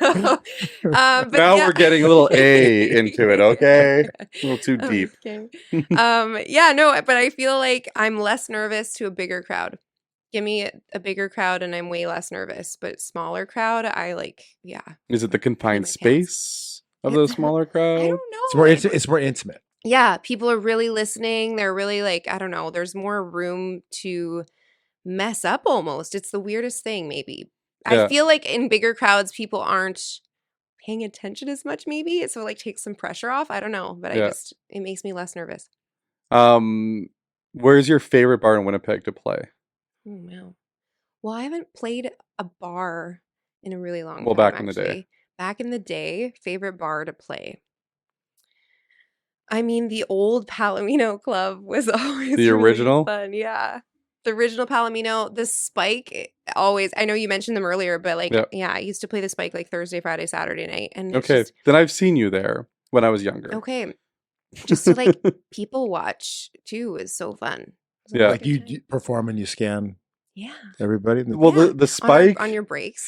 but now yeah. we're getting a little A into it, okay? A little too deep. Okay. Yeah, no, but I feel like I'm less nervous to a bigger crowd. Give me a bigger crowd and I'm way less nervous, but smaller crowd, I like, yeah. Is it the confined my pants. space of the smaller I crowd? don't know. It's more intimate. Yeah, people are really listening. They're really like, I don't know, there's more room to mess up almost. It's the weirdest thing, maybe. Yeah. I feel like in bigger crowds, people aren't paying attention as much, maybe. So like takes some pressure off. I don't know, but Yeah. it makes me less nervous. Where's your favorite bar in Winnipeg to play? Oh, wow. Well, I haven't played a bar in a really long time. Well, back in the day. actually. Back in the day, favorite bar to play. I mean, the old Palomino Club was always The really original? fun. Yeah. The original Palomino, the Spike, always, I know you mentioned them earlier, but like, Yep. yeah, I used to play the Spike like Thursday, Friday, Saturday night. And it's Okay, just, then I've seen you there when I was younger. okay. Just to like people watch too is so fun. It's Yeah. Like a good you time. perform and you scan Yeah. everybody. Well, Yeah. the Spike On your breaks,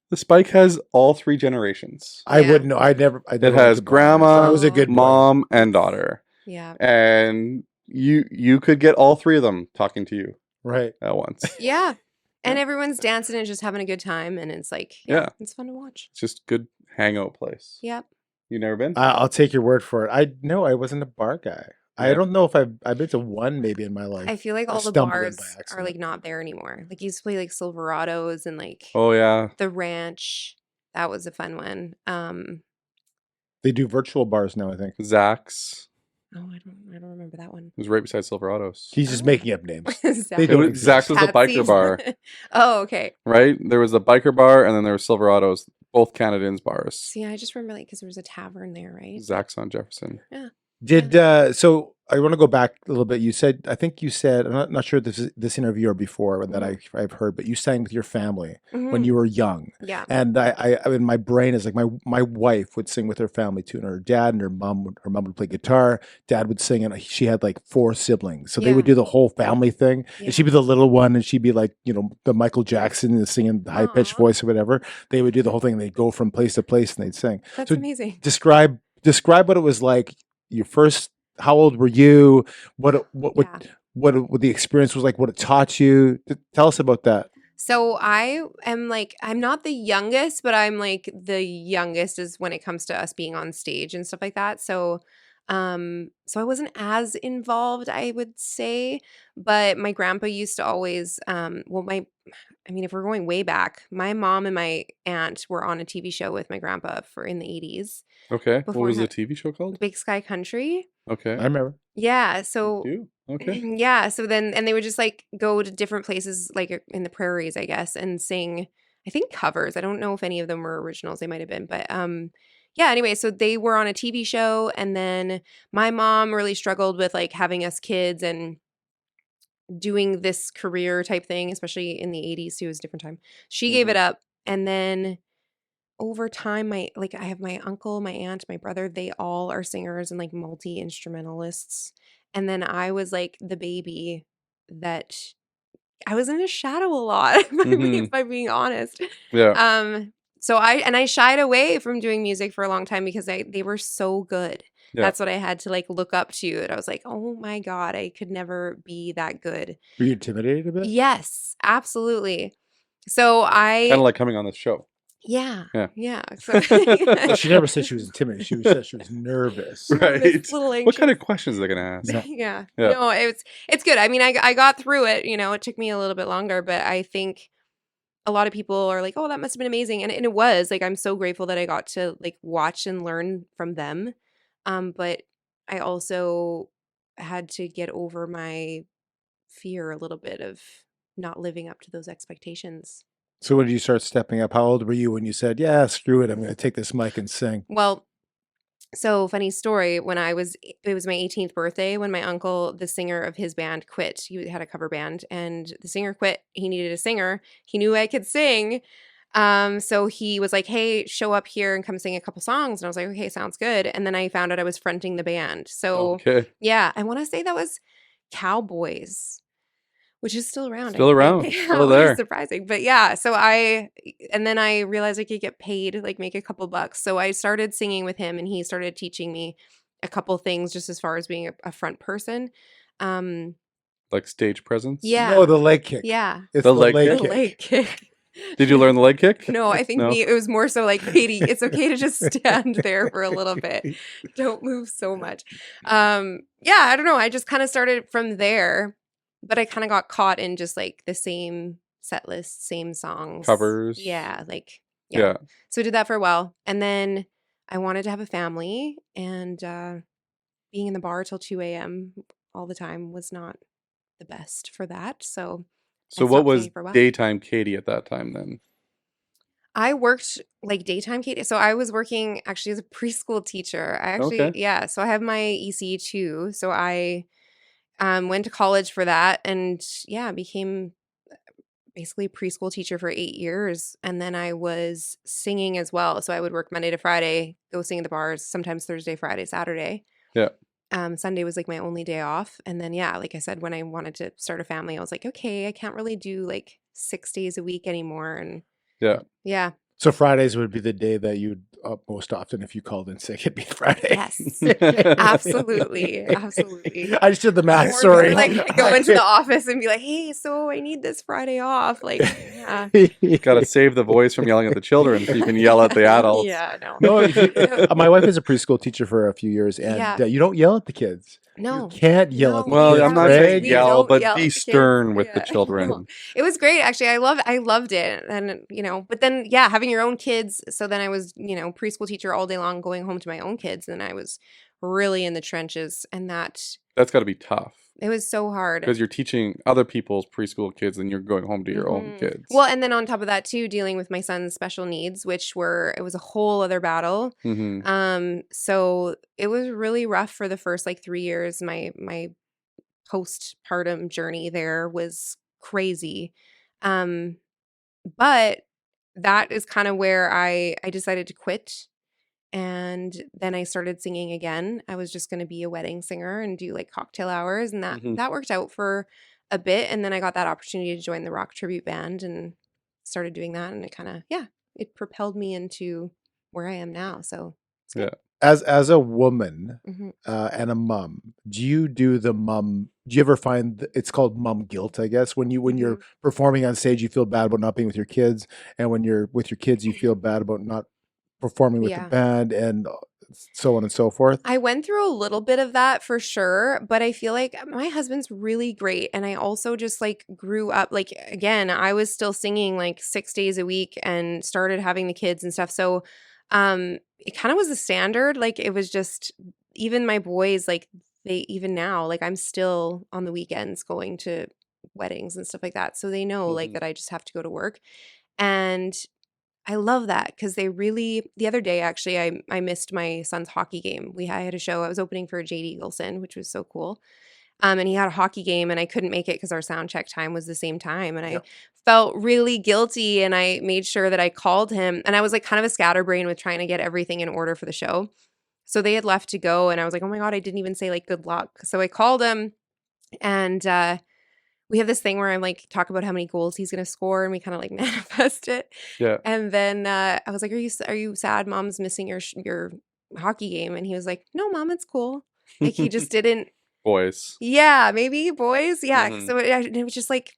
the Spike has all three generations. I Yeah. wouldn't know. I never It went has to bars. grandma, I was a good boy. mom, and daughter. yeah. And you could get all three of them talking to you Right. at once. Yeah. And everyone's dancing and just having a good time. And it's like, Yeah. it's fun to watch. It's just good hangout place. Yep. You never been? I'll take your word for it. I wasn't a bar guy. I Yeah. don't know if I've been to one maybe in my life. I feel like I all the stumbled in bars by are accident. like not there anymore. Like you used to play like Silverados and like Oh yeah. the Ranch. That was a fun one. They do virtual bars now, I think. Zach's. Oh, I don't remember that one. It was right beside Silverados. He's just Oh. making up names. Zach- They don't Zach's was the biker Patsy's. bar, Oh, okay. right? There was the biker bar and then there was Silverados, both Canadians bars. See, I just remember like because there was a tavern there, right? Zach's on Jefferson. Did so I want to go back a little bit. I think you said, I'm not sure if this interview or before that I've heard, but you sang with your family when Mhm. you were young. Yeah. And I in my brain is like my wife would sing with her family too, and her dad and her mom would play guitar. Dad would sing, and she had like 4 siblings, so they would Yeah. do the whole family thing. Yeah. And she'd be the little one, and she'd be like, the Michael Jackson and singing the high pitched Aw. voice or whatever. They would do the whole thing. And they'd go from place to place and they'd sing. That's So amazing. Describe what it was like. Your first. How old were you? What the experience was like? What it taught you? Tell us about that. So I am like, I'm not the youngest, but I'm like the youngest is when it comes to us being on stage and stuff like that. So I wasn't as involved, I would say, but my grandpa used to always, if we're going way back, my mom and my aunt were on a TV show with my grandpa in the 80s, Okay. What Before was the him. TV show called? Big Sky Country. Okay. I remember. Yeah. So You? Okay. yeah, so then and they would just like go to different places like in the prairies, I guess, and sing I think covers. I don't know if any of them were originals. They might have been, but yeah, anyway, so they were on a TV show and then my mom really struggled with like having us kids and doing this career type thing, especially in the 80s too, it was a different time. She gave it up And then over time, I have my uncle, my aunt, my brother, they all are singers and like multi-instrumentalists. And then I was like the baby that I was in his shadow a lot, Mhm. if I'm being honest. Yeah. So I shied away from doing music for a long time because they were so good. Yeah. That's what I had to like look up to. And I was like, oh my God, I could never be that good. Were you intimidated a bit? Yes, absolutely. So Kind of like coming on this show. yeah. Yeah. So She never said she was intimidated. She said she was nervous. Right. nervous, little What kind anxious. of questions are they gonna ask? Yeah. Yeah. Yeah. No, it's good. I mean, I got through it, it took me a little bit longer, but I think a lot of people are like, "Oh, that must have been amazing." And it was. Like I'm so grateful that I got to like watch and learn from them. But I also had to get over my fear a little bit of not living up to those expectations. So when did you start stepping up? How old were you when you said, "Yeah, screw it, I'm going to take this mic and sing"? Well, so funny story, it was my 18th birthday when my uncle, the singer of his band, quit. He had a cover band and the singer quit. He needed a singer. He knew I could sing. So he was like, "Hey, show up here and come sing a couple songs." And I was like, "Okay, sounds good." And then I found out I was fronting the band. So Okay. yeah, I want to say that was Cowboys, which is still around. Still I around. think. Still Which is there. surprising. But yeah, and then I realized I could get paid, like make a couple bucks. So I started singing with him and he started teaching me a couple things just as far as being a front person. Um, Like stage presence. yeah. No, the leg kick. Yeah. It's The the leg leg The kick? kick. leg kick. Did you learn the leg kick? No, I think No? it was more so like, Katie, it's okay to just stand there for a little bit. Don't move so much. Yeah, I don't know. I just kind of started from there, but I kind of got caught in just like the same set list, same songs. Covers. Yeah, like Yeah. So I did that for a while. And then I wanted to have a family and being in the bar till 2 a.m. all the time was not the best for that. So So I what stopped was singing for a while. daytime Katie at that time then? I worked like daytime Katie. So I was working actually as a preschool teacher. Okay. Yeah. So I have my EC too. So I went to college for that and yeah, became basically a preschool teacher for 8 years. And then I was singing as well. So I would work Monday to Friday, go sing at the bars, sometimes Thursday, Friday, Saturday. Yeah. Sunday was like my only day off. And then, yeah, like I said, when I wanted to start a family, I was like, okay, I can't really do like 6 days a week anymore. And Yeah. yeah. So Fridays would be the day that you'd most often, if you called in sick, it'd be Friday. Yes. Absolutely. Absolutely. I just did the math. Or Sorry. like go into the office and be like, hey, so I need this Friday off. Like, yeah. Got to save the voice from yelling at the children so you can yell at the adults. Yeah, no. No, my wife is a preschool teacher for a few years, and Yeah. you don't yell at the kids. No. You can't yell at the Well, kids. I'm not Greg. saying We yell, don't but yell at be the kids. stern with the Yeah. children. It was great, actually. I loved it. And, but then, yeah, having your own kids. So then I was, preschool teacher all day long, going home to my own kids. And I was really in the trenches. And That's got to be tough it was so hard. because you're teaching other people's preschool kids and you're going home to your own Mhm. kids. Well, and then on top of that, too, dealing with my son's special needs, it was a whole other battle. So it was really rough for the first like 3 years. My postpartum journey there was crazy. But that is kind of where I decided to quit. And then I started singing again. I was just going to be a wedding singer and do like cocktail hours. And Mhm. that worked out for a bit. And then I got that opportunity to join the rock tribute band and started doing that. And it kind of, it propelled me into where I am now. So it's good. As a woman Mhm. and a mom, do you ever find it's called mom guilt? I guess when you're performing on stage, you feel bad about not being with your kids, and when you're with your kids, you feel bad about not performing with the Yeah. band, and so on and so forth. I went through a little bit of that for sure, but I feel like my husband's really great. And I also just like grew up, like, again, I was still singing like 6 days a week and started having the kids and stuff. So it kind of was a standard. Like it was just, even my boys, like even now, like I'm still on the weekends going to weddings and stuff like that. So they know like Mhm. that I just have to go to work. And I love that because the other day, actually, I missed my son's hockey game. I had a show. I was opening for Jade Eagleson, which was so cool. And he had a hockey game, and I couldn't make it because our sound check time was the same time. And Yep. I felt really guilty, and I made sure that I called him. And I was like kind of a scatterbrain with trying to get everything in order for the show. So they had left to go, and I was like, oh my God, I didn't even say like good luck. So I called him, and we have this thing where I'm like talk about how many goals he's gonna score, and we kind of like manifest it. Yeah. And then I was like, "Are you sad? Mom's missing your hockey game." And he was like, "No, Mom, it's cool." Like he just didn't. Boys. Yeah, maybe boys. Yeah. Mhm. So it was just like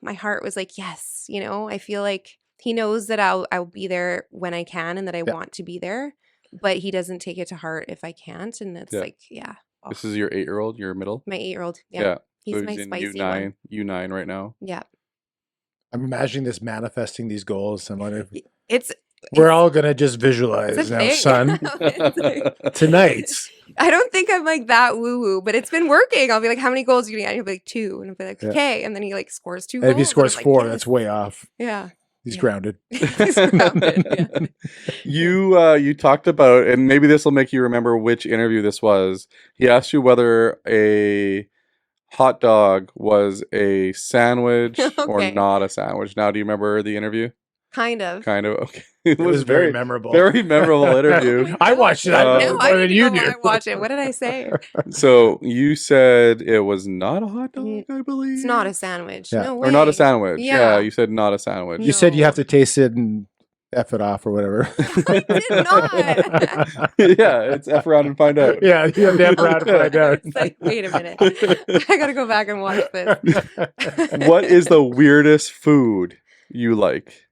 my heart was like, yes. You know, I feel like he knows that I'll be there when I can, and that I Yeah. want to be there, but he doesn't take it to heart if I can't. And it's Yeah. like, yeah, This is your 8-year-old, your middle? my 8-year-old. Yeah, Yeah. he's So my he's in spicy U9, one. U9 right now. Yeah, I'm imagining this manifesting these goals. I'm wondering if it's we're all gonna just visualize it's a now, thing. son. It's like- Tonight. I don't think I'm like that woo woo, but it's been working. I'll be like, how many goals are you gonna get? And he'll be like 2. And I'll be like, Yeah. okay. And then he like scores 2 And goals. if he scores and I'm 4, like, that's yes. way off. Yeah. He's Yeah. grounded. He's grounded, yeah. You talked about, and maybe this will make you remember which interview this was. He asked you whether a hot dog was a sandwich or Okay. not a sandwich. Now, do you remember the interview? Kind of. Kind of. Okay. It was very memorable. very memorable interview. I watched it. I Uh, know No, I more need than to you go do. watch it. What did I say? So you said it was not a hot dog, Mm, I believe. It's not a sandwich. Yeah. No way. or not a sandwich. Yeah. Yeah. You said not a sandwich. You said you No. have to taste it and F it off or whatever. I did not. Yeah, it's F around and find out. Yeah, you have to F around to find out. It's like, wait a minute. I gotta go back and watch this. What is the weirdest food you like?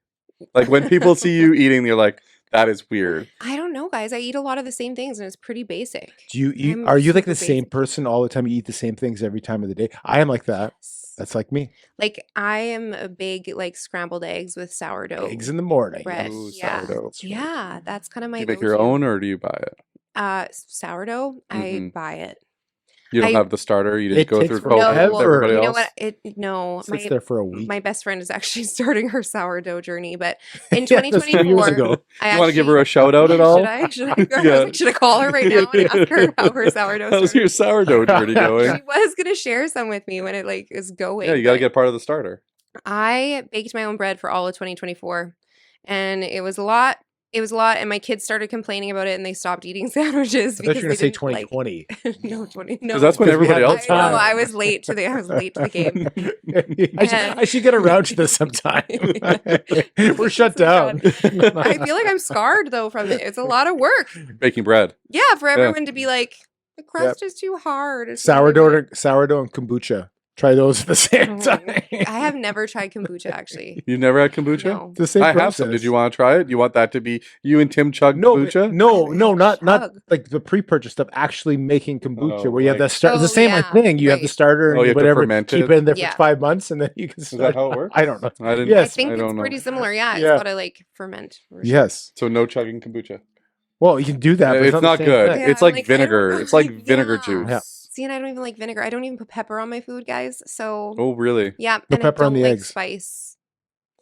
Like when people see you eating, they're like, that is weird. I don't know, guys. I eat a lot of the same things, and it's pretty basic. Do you eat? I'm Are you like super the same basic. person all the time? You eat the same things every time of the day? I am like that. That's like me. Like I am a big like scrambled eggs with sourdough Eggs in the morning. bread. Ooh, Yeah. sourdough. That's right. Yeah, that's kind of my. Do you make your go-to. own or do you buy it? Sourdough. I Mhm. buy it. You don't I- have the starter. You just It go takes through forever. Coke Forever. with everybody you know else. what? No, Sits there for a week. my best friend is actually starting her sourdough journey, but in Yeah, that's 2 years 2024, ago. I You want to give her a actually- shout out at all? Should I? Should I? I Yeah. was like, should I call her right now and ask her how her sourdough How's started? your sourdough journey going? She was gonna share some with me when it like is going. Yeah, you got to but get part of the starter. I baked my own bread for all of 2024, and it was a lot. It was a lot, and my kids started complaining about it, and they stopped eating sandwiches I thought you were because going to they say didn't 2020. like. No, 20. No, Because that's when Because we everybody had else I know. time. I was late to the. I was late to the game. I should get around to this sometime. We're shut down. I feel like I'm scarred though from it. It's a lot of work. Baking bread. Yeah, for everyone to be like, the crust is too hard. It's not even- sourdough and kombucha. Try those at the same Oh, time. I have never tried kombucha actually. You never had kombucha? No. The same I have some. process. Did you want to try it? You want that to be you and Tim chug No, kombucha? no, not Chug. like the pre-purchase stuff. Actually making kombucha, Oh, where you have like- the start. It's the Oh, same yeah, thing. You have the right. starter and Oh, you have to whatever. ferment Keep it? it in there Yeah. for 5 months, and then you can. Start. that how it works? I don't know. I didn't. Yes. I think I it's don't know. pretty similar. Yeah, it's Yeah. gotta like ferment. for sure. Yes. So no chugging kombucha. Well, you can do that. But It's the not same good. thing. Yeah, It's I'm like I don't vinegar. know, It's like like, vinegar yeah. juice. Yeah. See, and I don't even like vinegar. I don't even put pepper on my food, guys. So Oh, really? yeah, Put and pepper I on don't the like eggs. spice.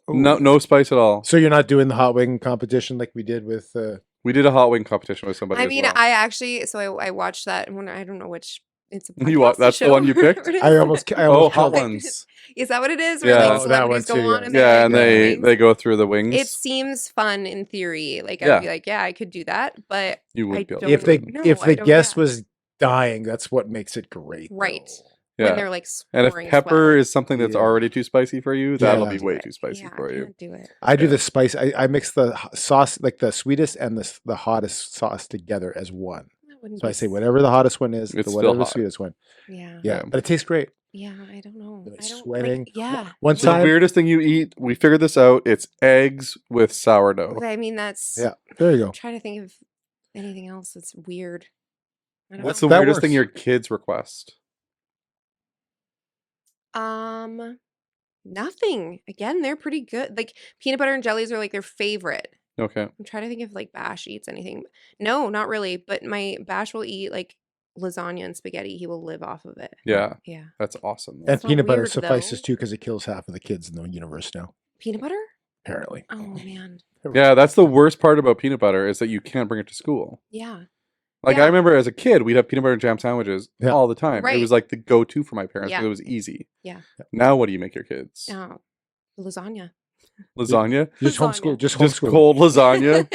No spice at all. So you're not doing the hot wing competition like we did with. We did a hot wing competition with somebody. I as mean, well. I actually, so I watched that when I don't know which. It's a You wa- podcast that's the show, one you picked? whatever it I is. almost. Oh, hot Like, ones. Is that what it is? Yeah. Where, Oh, like, that celebrities one go too, on and yeah. they're, Yeah, like, and doing they things? go through the wings. It seems fun in theory. Like Yeah. I'd be like, yeah, I could do that, but you would I be able don't to If do they it. No, if I the don't- guest yeah. was dying, that's what makes it great. Right. though. Yeah. when they're like And if pouring pepper sweat. is something that's Yeah. already too spicy for you, that'll Yeah. be way too spicy yeah, for I you. can't do it. I do Yeah. the spice. I mix the sauce, like the sweetest and the hottest sauce together as one. That wouldn't So be I say s- whatever the hottest one is, It's the still whatever the hot. sweetest one. Yeah. Yeah, Yeah. but it tastes great. Yeah, I don't know. Like I don't sweating. Like, yeah. One So the time, weirdest thing you eat, we figured this out. It's eggs with sourdough. I mean, that's. yeah, there you go. I'm trying to think of anything else that's weird. I don't What's know. the That weirdest thing works. your kids request? Nothing. Again, they're pretty good. Like peanut butter and jellies are like their favorite. Okay. I'm trying to think if like Bash eats anything. No, not really. But my Bash will eat like lasagna and spaghetti. He will live off of it. Yeah, Yeah. that's awesome. And That's not peanut butter weird, suffices though. too because it kills half of the kids in the universe now. Peanut butter? Apparently. Oh man. Yeah, that's the worst part about peanut butter is that you can't bring it to school. Yeah. Like I remember as a kid, we'd have peanut butter and jam sandwiches all the time. It Right. was like the go-to for my parents Yeah. because it was easy. Yeah. Now, what do you make your kids? Lasagna. Lasagna? Just Lasagna. homeschool. Just Just homeschool. cold lasagna.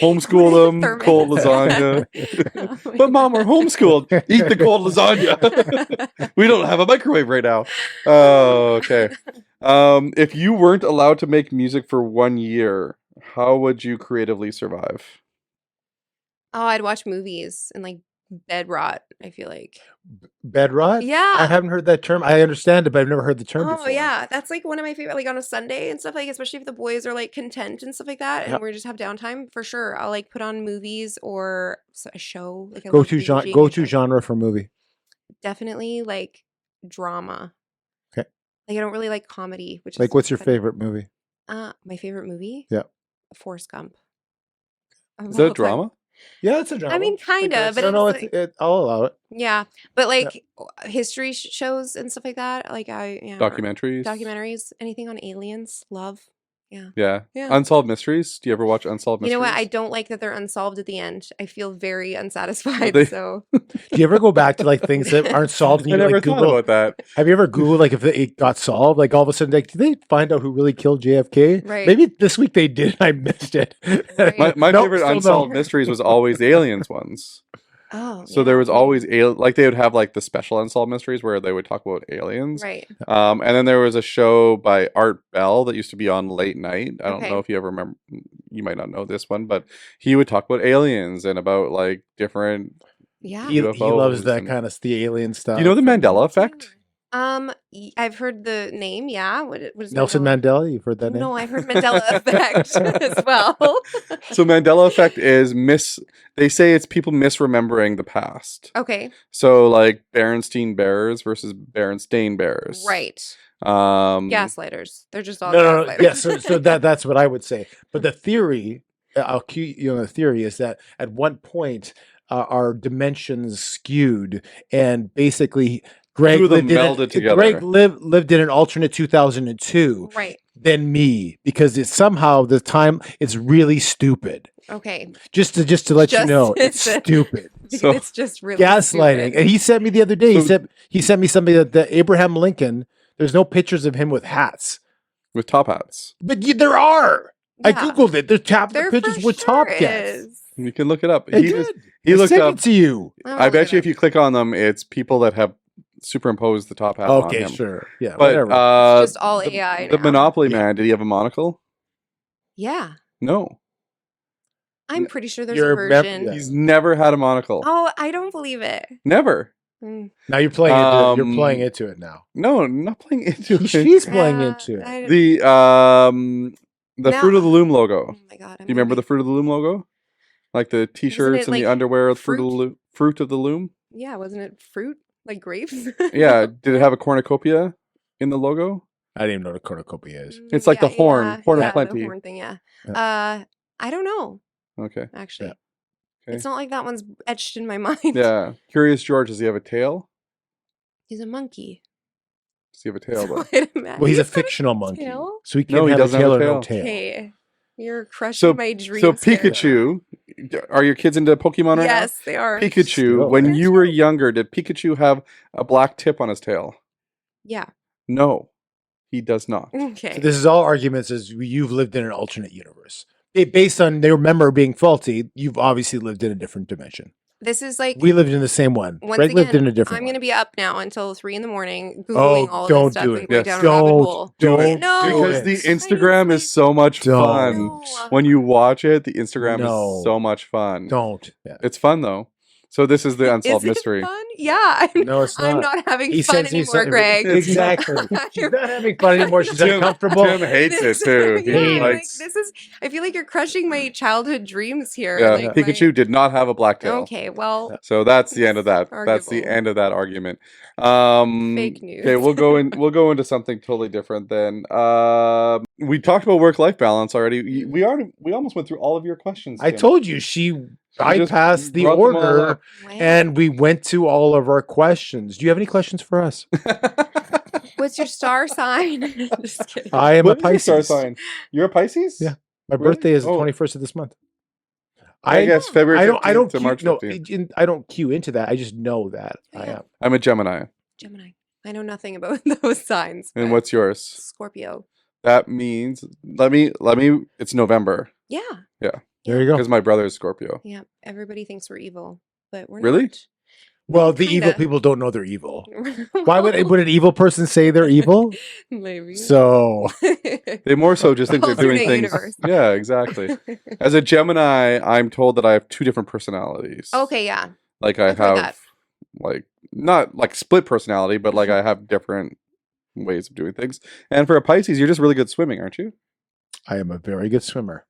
Homeschool them. Thermos. Cold lasagna. Oh my But mom, we're God. homeschooled. Eat the cold lasagna. We don't have a microwave right now. Oh, okay. If you weren't allowed to make music for 1 year, how would you creatively survive? Oh, I'd watch movies and like bed rot, I feel like. Bed rot? Yeah. I haven't heard that term. I understand it, but I've never heard the term Oh before. yeah, that's like one of my favorite, like on a Sunday and stuff, like especially if the boys are like content and stuff like that, and Yep. we just have downtime. For sure, I'll like put on movies or a show. Like I Go love to binging go and to stuff. genre for movie. Definitely like drama. Okay. Like I don't really like comedy, which Like, is what's your funny. favorite movie? My favorite movie? Yeah. Forrest Gump. Is that a drama? Yeah, it's a drama. I mean, kinda, but no, it's it's I'll allow it. Yeah, but like history shows and stuff like that. Like Documentaries? documentaries, anything on aliens, love. Yeah. Yeah. Unsolved mysteries? Do you ever watch Unsolved You Mysteries? know what? I don't like that they're unsolved at the end. I feel very unsatisfied. They- So Do you ever go back to like things that aren't solved? And I you never like thought Google? about that. Have you ever Googled like if it got solved? Like all of a sudden, like did they find out who really killed JFK? Right. Maybe this week they did. I missed it. Right. My Nope, favorite still no. Unsolved Mysteries was always the aliens ones. So there was always like they would have like the special Unsolved Mysteries where they would talk about aliens. right. And then there was a show by Art Bell that used to be on late night. I don't Okay. know if you ever remember. You might not know this one, but he would talk about aliens and about like different. Yeah. He UFOs loves that and- kind of the alien stuff. Do you know the Mandela Effect? I've heard the name. Yeah. What is Nelson Mandela? You've heard that name? No, I've heard Mandela Effect as well. So Mandela Effect is They say it's people misremembering the past. Okay. So like Berenstain Bears versus Berenstain Bears. Right. Gaslighters. They're just all No. gaslighters. Yeah, so that's what I would say. But the theory, I'll cue you on the theory is that at one point our dimensions skewed, and basically Greg Two of them lived in melded together. Greg lived in an alternate 2002 Right. than me, because it's somehow the time it's really stupid. Okay. Just to let you know, it's stupid. So- It's just really Gaslighting. stupid. And he sent me the other day. So- he sent me something that Abraham Lincoln. There's no pictures of him with hats, With top hats. but there are. I Yeah. googled it. There's There pictures for with top sure hats. is. You can look it up. I He did. he I looked sent up. it to you. I bet you if you click on them, it's people that have superimposed the top hat on Okay, him. sure. Yeah, But whatever. It's just all AI the now. Monopoly Yeah. Man, did he have a monocle? Yeah. No. I'm pretty sure there's You're a mem- version. yeah. He's never had a monocle. Oh, I don't believe it. Never. Mm. Now you're playing into it. You're um, playing into it now. No, I'm not playing into it. She's playing Yeah, into it. I- The Now- Fruit of the Loom logo. Oh my god. Do you remember the Fruit of the Loom logo? Like the T-shirts it and the like underwear of Fruit of the fruit? Loom. Fruit of the Loom. Yeah, wasn't it fruit? Like grapes? Yeah. Did it have a cornucopia in the logo? I didn't even know what a cornucopia is. It's like the horn of The plenty. horn thing, yeah. Yeah. I don't know, Okay. actually. Yeah. Okay. It's not like that one's etched in my mind. Yeah. Curious George, does he have a tail? He's a monkey. Does he have a tail though? Wait a minute. Well, he's a got fictional monkey, tail? so he No, can't he have a doesn't have tail a or no tail. tail. Okay. You're crushing So my dreams. so here. Pikachu, are your kids into Pokemon right Yes, they are. now? Pikachu, Still. when you were younger, did Pikachu have a black tip on his tail? Yeah. No, he does not. Okay. So this is all arguments as you've lived in an alternate universe. Based on their memory being faulty, you've obviously lived in a different dimension. This is like We lived in the same one. once Greg again, lived in a different I'm one. going to be up now until 3 in the morning Oh, googling all don't this stuff do and it. going Yes. down a rabbit hole. Don't No. do Because it. the It's Instagram is so much Don't. fun. No. When you watch it, the Instagram No. is so much fun. Don't. Yeah. It's fun though. So this is the unsolved Is it mystery. fun? Yeah. No, it's not. I'm not having He fun sends me anymore, something- Greg. Exactly. She's not having fun anymore. She's uncomfortable. Tim hates it too. He Yeah, like, likes- this is. I feel like you're crushing my childhood dreams here. yeah, like Pikachu did not have a black My, tail. okay, well, So that's the end of that. It's That's the arguable. end of that argument. Fake news. Okay, we'll go into something totally different then. We talked about work-life balance already. We almost went through all of your questions. I Tim. told you I just passed the brought them all order up. and we went to all of our questions. Do you have any questions for us? What's your star sign? Just kidding. I am What a is your Pisces. star sign? You're a Pisces? Yeah. My Really? birthday is the Oh. 21st of this month. I guess February 15th I don't to March 15th. I don't cue into that. I just know that I am. I'm a Gemini. Gemini. I know nothing about those signs. And but what's yours? Scorpio. That means let me it's November Yeah. There you go. because my brother is Scorpio. Yeah. Everybody thinks we're evil, but we're Really? not. Well, the evil Kinda. people don't know they're evil. Why would an evil person say they're evil? Maybe. So They more so just think they're doing Alternate things. universe. Yeah, exactly. As a Gemini, I'm told that I have 2 different personalities. Okay, yeah. Like I I've heard that. have like not like split personality, but like I have different ways of doing things. And for a Pisces, you're just really good swimming, aren't you? I am a very good swimmer.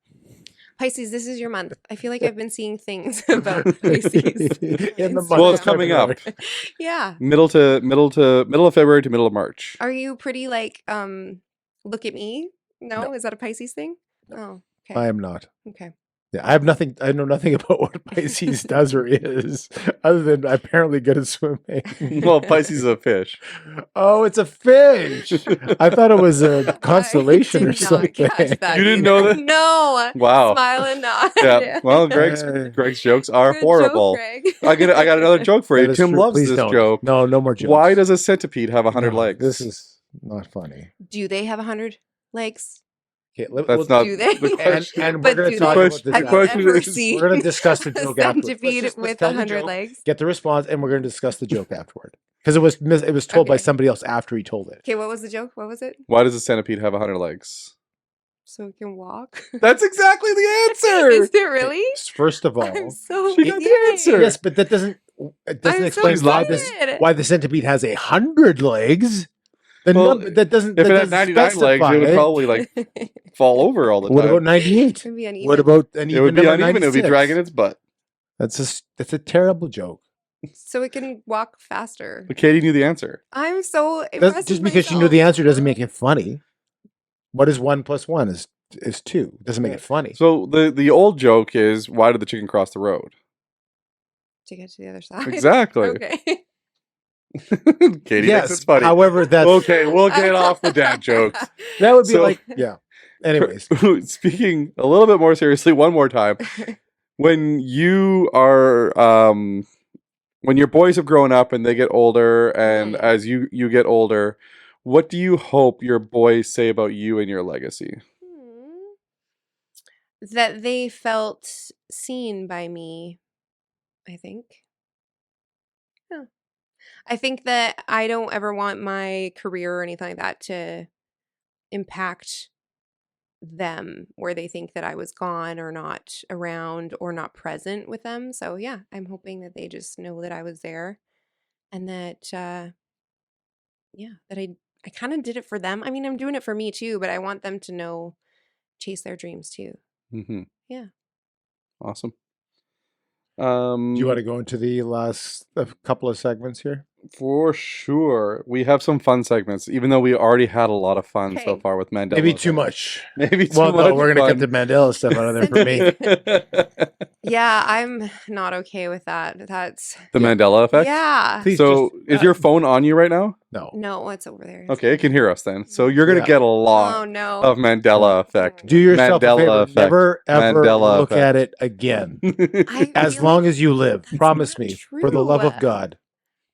Pisces, this is your month. I feel like I've been seeing things about Pisces. In the month Well, it's of coming up. February. Yeah. Middle of February to middle of March. Are you pretty like look at me? No, is that a Pisces thing? Oh, okay. I am not. Okay. Yeah, I know nothing about what Pisces does or is, other than apparently good at swimming. Well, Pisces is a fish. Oh, it's a fish. I thought it was a constellation I or did not something. catch that You didn't either. know that? No. Wow. Smile and nod. Yeah. Well, Greg's jokes are Good horrible. Joke, Greg. I got another joke for you. That is Tim true. loves Please this don't. joke. No more jokes. Why does a centipede have 100 No, legs? This is not funny. Do they have 100 legs? Okay, That's not do they? the And, question. and we're But going do to talk they? about this. The Have you question ever is- seen We're going to discuss the a joke afterwards. centipede Let's with tell the 100 joke, legs? Get the response, and we're going to discuss the joke afterward. Because it was told by Okay. somebody else after he told it. Okay, what was the joke? What was it? Why does a centipede have 100 legs? So it can walk? That's exactly the answer. Is it really? First of all, I'm so She got the yay. answer. yes, but it doesn't I'm explain so why excited. why the centipede has 100 legs. The Well, that doesn't. If that it had doesn't 99 legs, specify it would it. probably like fall over all the What time. about 98? It'd be uneven. What about an It even would be number uneven. It would be 96? dragging its butt. That's a terrible joke. So it can walk faster. But Katie knew the answer. I'm so That's, impressed just with because you know myself. the answer doesn't make it funny. What is 1 plus 1 is 2. Doesn't make it funny. So the old joke is, why did the chicken cross the road? To get to the other side. Exactly. Okay. Katie thinks it's funny. However, that's Okay, we'll get off the dad jokes. that would be So- like yeah. Anyways, Speaking a little bit more seriously, one more time. When you are when your boys have grown up and they get older, and Mm. as you get older, what do you hope your boys say about you and your legacy? That they felt seen by me, I think. Yeah. I think that I don't ever want my career or anything like that to impact them where they think that I was gone or not around or not present with them. So yeah, I'm hoping that they just know that I was there and that that I kind of did it for them. I mean, I'm doing it for me too, but I want them to know, chase their dreams too. Mm-hmm. Yeah. Awesome. do you want to go into the last couple of segments here? For sure. We have some fun segments, even though we already had a lot of fun so Okay. far with Mandela. Maybe too Effect. much. Maybe too Well, much. no, we're gonna fun. cut the Mandela stuff out of there for me. Yeah, I'm not okay with that. That's The Mandela effect? yeah. Please So, just- is your phone on you right now? No. No, it's over there. Okay, it can hear us then. So, you're going to Yeah. get a Oh lot no. of Mandela effect. Do yourself a Mandela favor. effect. Never ever Mandela look effect. at it again. I As feel long like as you live. that's Promise not me. For the love of true. God.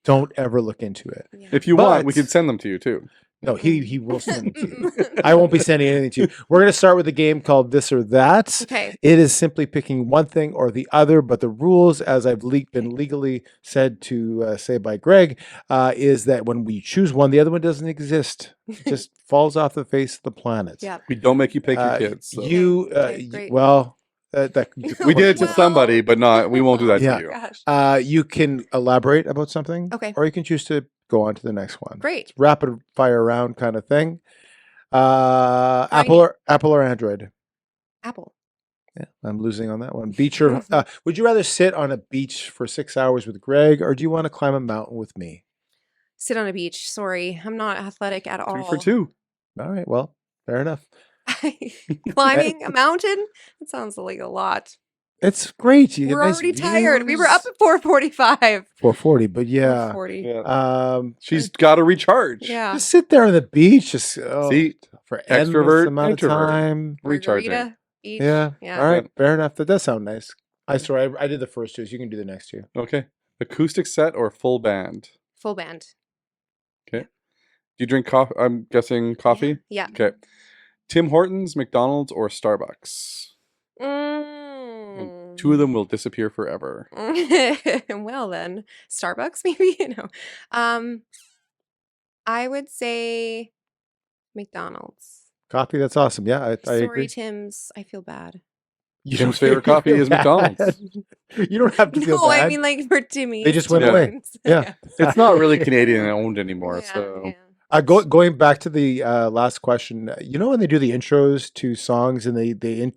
Don't ever look into it. Yeah. If you want, we But- can send them to you too. No, he will send it to you. I won't be sending anything to you. We're going to start with a game called This or That. Okay. It is simply picking one thing or the other, but the rules, as I've been legally said to say by Greg, is that when we choose one, the other one doesn't exist. It just falls off the face of the planet. Yeah. We don't make you pick your Uh, kids. So. Okay, great. Well, We did it to Well- somebody, but not. We won't do that Yeah. to you. Gosh. you can elaborate about something, Okay. or you can choose to go on to the next one. Great. Rapid fire round kind of thing. Fine. Apple or Android? Apple. Yeah, I'm losing on that one. Beach or would you rather sit on a beach for 6 hours with Greg, or do you want to climb a mountain with me? Sit on a beach. Sorry, I'm not athletic at all. 3 for 2. All right, well, fair enough. Climbing a mountain? That sounds like a lot. It's great. You get We're nice already tired. We were views. up at 4:45. 4:40, but yeah. 4:40. Yeah. She's got to recharge. Yeah. Just sit there on the beach, just See, for endless extrovert, amount introvert. of time. recharging. Margarita, beach. Yeah. Yeah. All right, fair enough. That does sound nice. I did the first two, so you can do the next two. Okay. Acoustic set or full band? Full band. Okay. Do you drink coffee? I'm guessing coffee? Yeah. Okay. Tim Hortons, McDonald's, or Starbucks? Mm. Two of them will disappear forever. Well then, Starbucks maybe. I would say McDonald's. Coffee, that's awesome. Yeah, I Sorry, agree. Tim's. I feel bad. You Tim's don't favorite coffee feel is bad. McDonald's. You don't have to feel No, bad. I mean like for Timmy. They just went away. Yeah. It's not really Canadian owned anymore, so Going back to the last question, you know when they do the intros to songs and they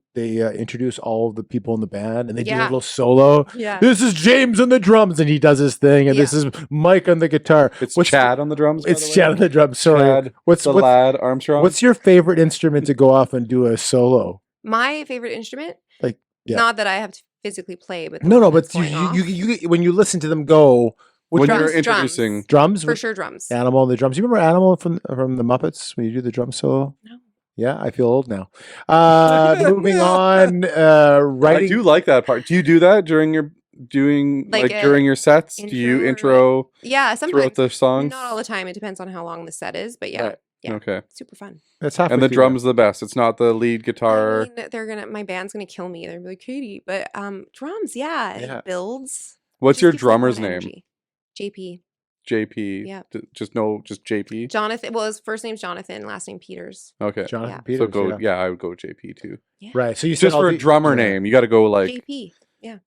introduce all of the people in the band and they do a Yeah. little solo. Yeah. This is James on the drums and he does his thing, and this Yeah. is Mike on the guitar. it's What's Chad on the drums. by It's the way. Chad on the drums. Sorry, Chad, what's the lad Armstrong. what's your favorite instrument to go off and do a solo? My favorite instrument? Like, yeah. Not that I have to physically play, but the No, one but that's going off. you when you listen to them go, when drums, you're introducing? drums For sure drums. Animal on the drums. You remember Animal from the Muppets when you do the drum solo? No. Yeah, I feel old now. Moving on. I Writing. do like that part. Do you do that during your Like during your sets? Do you intro Yeah, throughout sometimes. the songs? Not all the time. It depends on how long the set is, but yeah. Right. Yeah. Okay. Super fun. That's half. And the drums are the best. It's not the lead guitar. I mean, my band's gonna kill me. They're gonna be like, Catie, but drums, yeah, Yeah. it builds. What's Just your gives me a lot drummer's of name? energy. JP. JP. Yeah. Just JP. Jonathan. Well, his first name's Jonathan, last name Peters. Okay. Jonathan Yeah. Peters. So go. yeah. Yeah, I would go JP too. Yeah. Right. So you said Just for a drummer name, you got to go like. JP.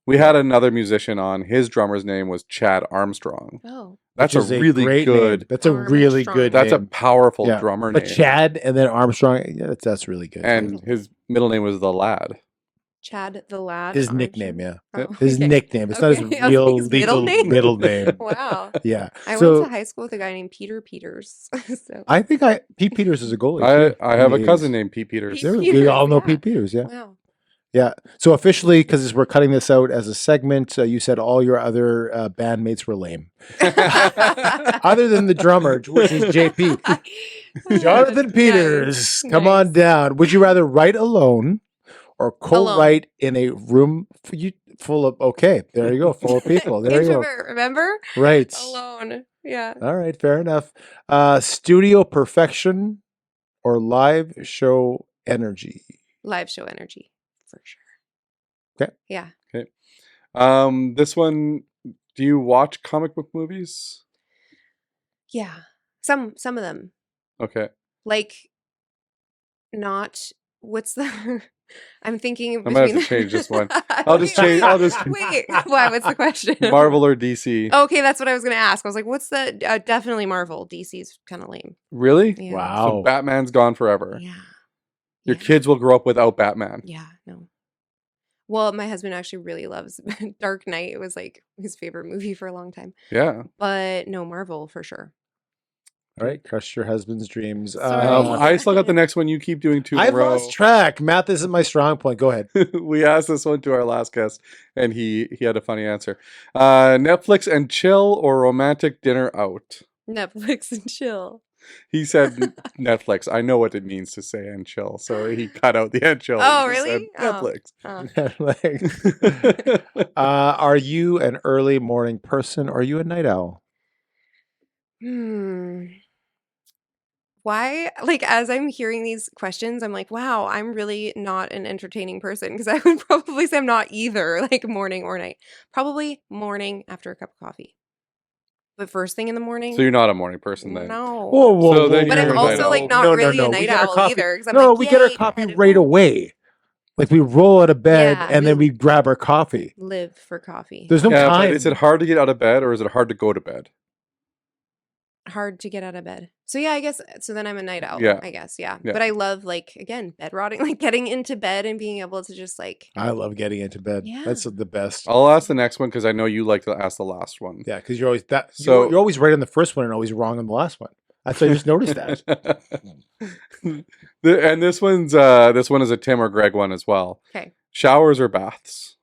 We had another musician on. His drummer's name was Chad Armstrong. Oh. That's which is a really great good. name. That's a really Armstrong. good. That's a name. powerful Yeah. drummer But name. Chad and then Armstrong. Yeah, that's really good. And his middle name was the Lad. Chad the Lad. his Armstrong? nickname, yeah. Oh, His okay. nickname. It's not his Okay. I was real like, his middle legal name? middle name. Wow. Yeah. I so went to high school with a guy named Peter Peters. So. I think Pete Peters is a goalie. too, I in have the a 80s. cousin named Pete Peters. Pete We all know Peters, yeah. Pete Peters. Yeah. Wow. Yeah. So officially, because we're cutting this out as a segment, you said all your other bandmates were lame, other than the drummer, which is JP. Jonathan Peters, come on Nice. down. Would you rather write alone or co-write in a room full of? Okay, there you go, full of people. There you go. Introvert, remember? Right. Alone. Yeah. All right. Fair enough. Studio perfection or live show energy. Live show energy, for sure. Okay. Yeah. This one, do you watch comic book movies? Yeah. Some of them. Okay. Like not what's the I'm thinking I might have between to change this one. I I'll just don't change. know. I'll just Wait, why? What's the question? Marvel or DC. Okay, that's what I was gonna ask. I was like, "What's the definitely Marvel? DC's kind of lame." Really? Yeah. Wow. So Batman's gone forever. Yeah. Your Yeah. kids will grow up without Batman. Yeah. No. Well, my husband actually really loves Dark Knight. It was like his favorite movie for a long time. Yeah. But no, Marvel for sure. All right. Crush your husband's dreams. Sorry. I still got the next one. You keep doing two in a I've row. lost track. Math isn't my strong point. Go ahead. We asked this one to our last guest, and he had a funny answer. Netflix and chill or romantic dinner out? Netflix and chill. He said Netflix. I know what it means to say and chill, so he cut out the and chill. Oh, He just really? said Oh. Netflix. Are you an early morning person or are you a night owl? Why? Like, as I'm hearing these questions, I'm like, wow, I'm really not an entertaining person because I would probably say I'm not either, like morning or night. Probably morning after a cup of coffee. But first thing in the morning? So you're not a morning person then? No. So then But you're I'm a night also owl. like not No, really a We night get our owl coffee- either. 'Cause I'm No, like, we get our "Yay, coffee headed right home." away. Like we roll out of bed Yeah, and then we grab our coffee. Live for coffee. There's no Yeah, time. but is it hard to get out of bed or is it hard to go to bed? Hard to get out of bed. So yeah, I guess so then I'm a night owl, Yeah. I guess. Yeah. Yeah. But I love like again, bed rotting, like getting into bed and being able to just like I love getting into bed. Yeah. That's the best. I'll ask the next one because I know you like to ask the last one. Yeah, because you're always So- you're always right on the first one and always wrong on the last one. That's I just noticed that. And this one is a Tim or Greg one as well. okay. Showers or baths?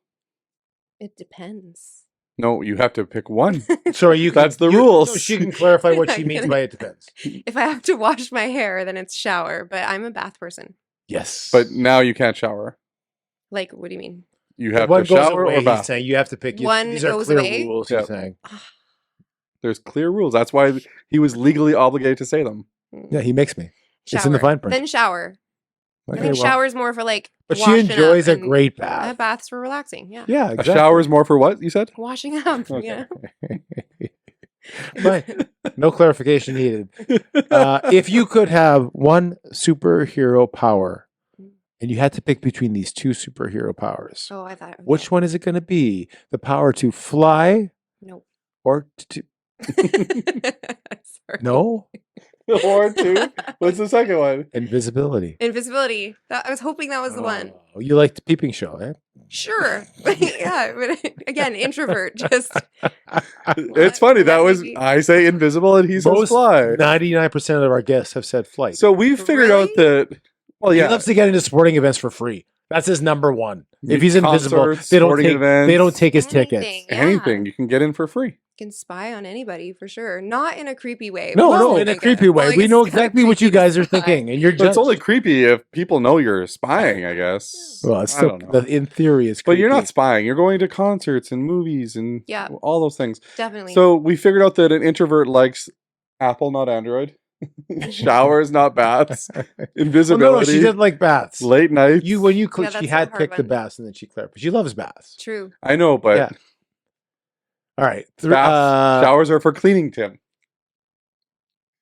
It depends. No, you have to pick one. Sorry, you. Can, That's the you- rules. no, she can clarify what she means by it depends. If I have to wash my hair, then it's shower, but I'm a bath person. Yes, But now you can't shower. Like, what do you mean? You have One to goes shower away. or He's bath. saying you have to pick. One These are goes clear away? rules. Yeah. He's saying. There's clear rules. That's why he was legally obligated to say them. Yeah, he makes me. Shower. It's in the fine print. Then shower. Okay, I think well, shower's more for like. but she washing enjoys up a and great bath. Baths for relaxing. Yeah. Yeah, A exactly. shower is more for what you said? Washing up. Okay. Yeah. But no clarification needed. If you could have one superhero power, and you had to pick between these two superhero powers, Oh, I thought. which one is it going to be? The power to fly Nope. or to Sorry. no Or two. What's the second one? invisibility? Invisibility. I was hoping that was the one. Oh, you like the peeping show, eh? Sure. Yeah. But again, introvert. Just. It's funny. That was Maybe. I say invisible and he says Most fly. 99% of our guests have said flight. So we've figured out Really? that. Well, he yeah. loves to get into sporting events for free. That's his number one. If he's Concerts, invisible, they don't sporting take. events, They don't take his tickets. Anything, yeah. anything you can get in for free. Can spy on anybody for sure. Not in a creepy way. No, Well, no, in a like creepy well, way. I We guess know it's kinda exactly what you creepy to guys are spy. thinking, and you're But it's just. only creepy if people know you're spying, I guess. Well, it's I still, don't know. in theory, it's But creepy. you're not spying. You're going to concerts and movies and Yeah. all those things. Definitely. So we figured out that an introvert likes Apple, not Android. Showers, not baths. Well, Invisibility. no, she did like baths. Late nights. When you Yeah, clicked, she that's had a hard picked the one. baths, and then she clarified. She loves baths. True. I know, but Yeah. All right, baths, showers are for cleaning, Tim.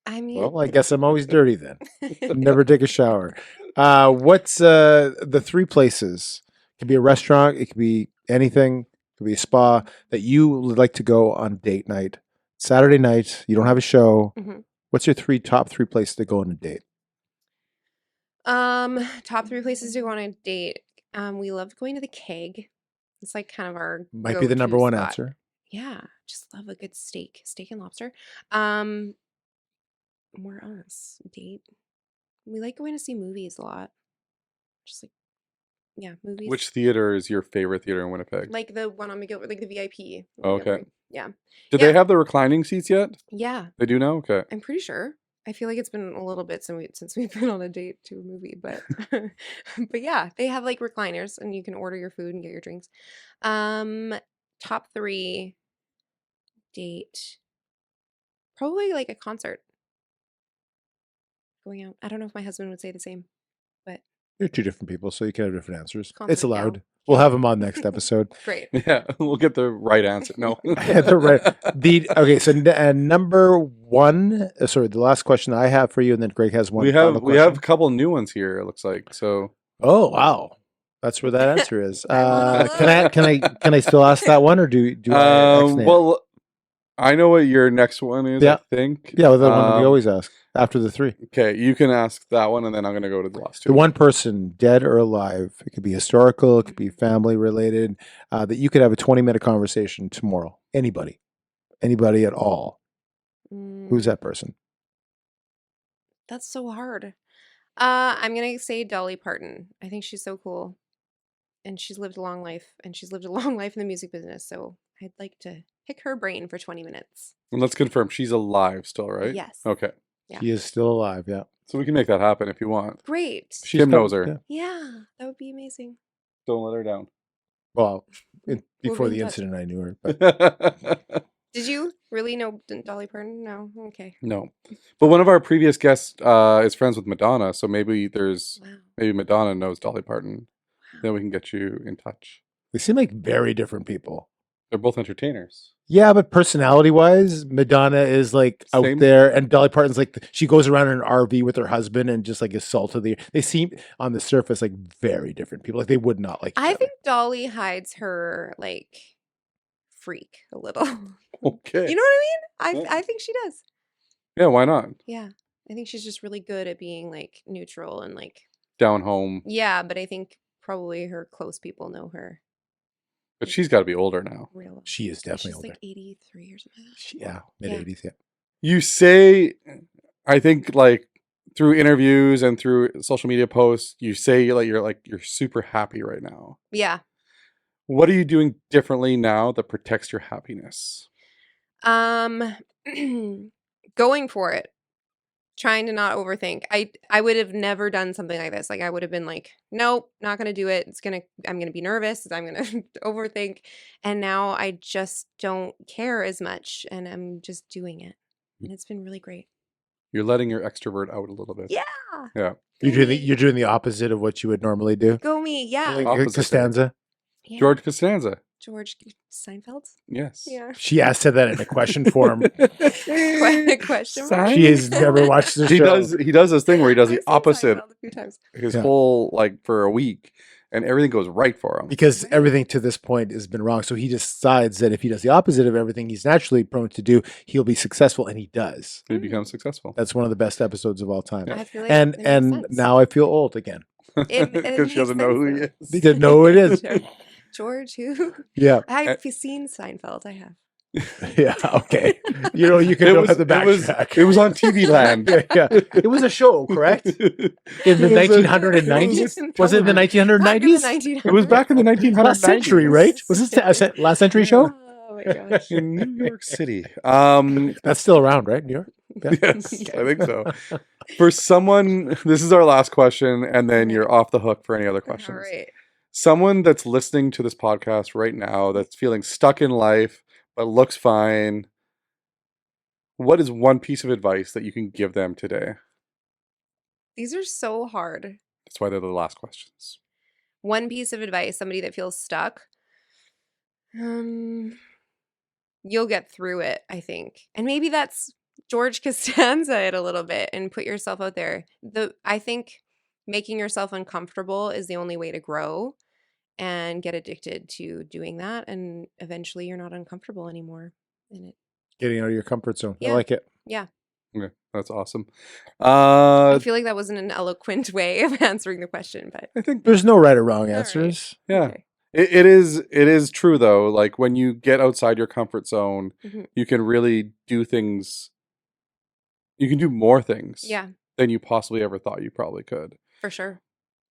I mean, well, I guess I'm always dirty then. Never take a shower. What's the three places? It could be a restaurant. It could be anything. It could be a spa that you would like to go on date night. Saturday night. You don't have a show. Mhm. What's your top three places to go on a date? top 3 places to go on a date. We loved going to the Keg. It's like kind of our Might be the go-to number one spot. answer. Yeah, just love a good steak and lobster. Where else? Date. We like going to see movies a lot. Just like, yeah, movies. Which theater is your favorite theater in Winnipeg? Like the one on McGilvery, like the VIP. Oh, okay. Yeah. Did yeah. they have the reclining seats yet? Yeah, They do now? Okay. I'm pretty sure. I feel like it's been a little bit since we've been on a date to a movie, but but yeah, they have like recliners and you can order your food and get your drinks. Top 3 date. Probably like a concert. Going out. I don't know if my husband would say the same, but You're two different people, so you can have different answers. Concert, It's allowed. yeah. We'll have him on next episode. great. Yeah, we'll get the right answer. No. Okay, so number one. Sorry, the last question I have for you, and then Greg has one. we final have question. a couple new ones here, it looks like. So Oh wow, that's where that answer is. I Can I still ask that one, or do I? X-name it? well, I know what your next one is, Yeah. I think. Yeah, well, the one we Um, always ask after the three. Okay, you can ask that one, and then I'm going to go to the last two. The one person, dead or alive, it could be historical, it could be family related, that you could have a 20-minute conversation tomorrow. Anybody at all. Who's that person? That's so hard. I'm gonna say Dolly Parton. I think she's so cool, and she's lived a long life, and she's lived a long life in the music business. So I'd like to pick her brain for 20 minutes. And let's confirm she's alive still, right? Yes. Okay. Yeah. She is still alive. Yeah, So we can make that happen if you want. Great. She's Tim come- knows her. yeah. Yeah, that would be amazing. Don't let her down. Well, before be the in touch. incident, I knew her. But Did you really know Dolly Parton? No. Okay. No. But one of our previous guests is friends with Madonna, so maybe Wow. Madonna knows Dolly Parton. Then we can get you in touch. they seem like very different people. They're both entertainers. Yeah, but personality-wise, Madonna is like out Same. there, and Dolly Parton's like she goes around in an RV with her husband and just like is salt of the. They seem on the surface like very different people. Like they would not like. Each I other. think Dolly hides her like freak a little. Okay. You know what I mean? Yeah. I think she does. Yeah, why not? Yeah. I think she's just really good at being like neutral and like Down home. yeah, but I think probably her close people know her But she's got to be older now. real. She is definitely She's older. like 83 or something. Like that. Yeah, mid-80s. Yeah. You say, I think, like through interviews and through social media posts, you say you're super happy right now. Yeah. What are you doing differently now that protects your happiness? Going for it. trying to not overthink. I would have never done something like this. Like I would have been like, nope, not gonna do it. I'm gonna be nervous. I'm gonna overthink. And now I just don't care as much, and I'm just doing it, and it's been really great. You're letting your extrovert out a little bit. Yeah. Yeah. You're doing the opposite of what you would normally do. Go me. Yeah. Like Opposite. Costanza. Yeah. George Costanza. George Seinfeld. Yes. Yeah. She said that in a question form. Question mark? She has never watched the He show. does this thing where he does I've the seen opposite Seinfeld a few times. his Yeah. whole like for a week, and everything goes right for him. Because everything to this point has been wrong. So he decides that if he does the opposite of everything he's naturally prone to do, he'll be successful, and he does. He becomes successful. That's one of the best episodes of all time. I feel like And it makes and sense. now I feel old again. Because she doesn't know who he is. He didn't know who it is. George, who? Yeah, I've seen Seinfeld. I have. yeah, okay. You can go have the backtrack. It was on TV Land. yeah, it was a show, correct? In the It was a- 1990s? Was it in the Back in the 1990s? It was back in the 1990s. Last century, right? Was this last century show? Oh my gosh. In New York City. That's still around, right? New York? Yeah. Yes, I think so. For someone, this is our last question, and then you're off the hook for any other questions. All right. Someone that's listening to this podcast right now that's feeling stuck in life but looks fine, what is one piece of advice that you can give them today? These are so hard. That's why they're the last questions. One piece of advice, somebody that feels stuck. You'll get through it, I think. And maybe that's George Costanza it a little bit and put yourself out there. I think making yourself uncomfortable is the only way to grow, and get addicted to doing that, and eventually you're not uncomfortable anymore in it. Getting out of your comfort zone. I Yeah. like it. Yeah. Okay, that's awesome. I feel like that wasn't an eloquent way of answering the question, but I think There's no right or wrong right. answers. yeah. okay. It is true though. Like when you get outside your comfort zone, Mhm. you can really do things. You can do more things Yeah, than you possibly ever thought you probably could. for sure.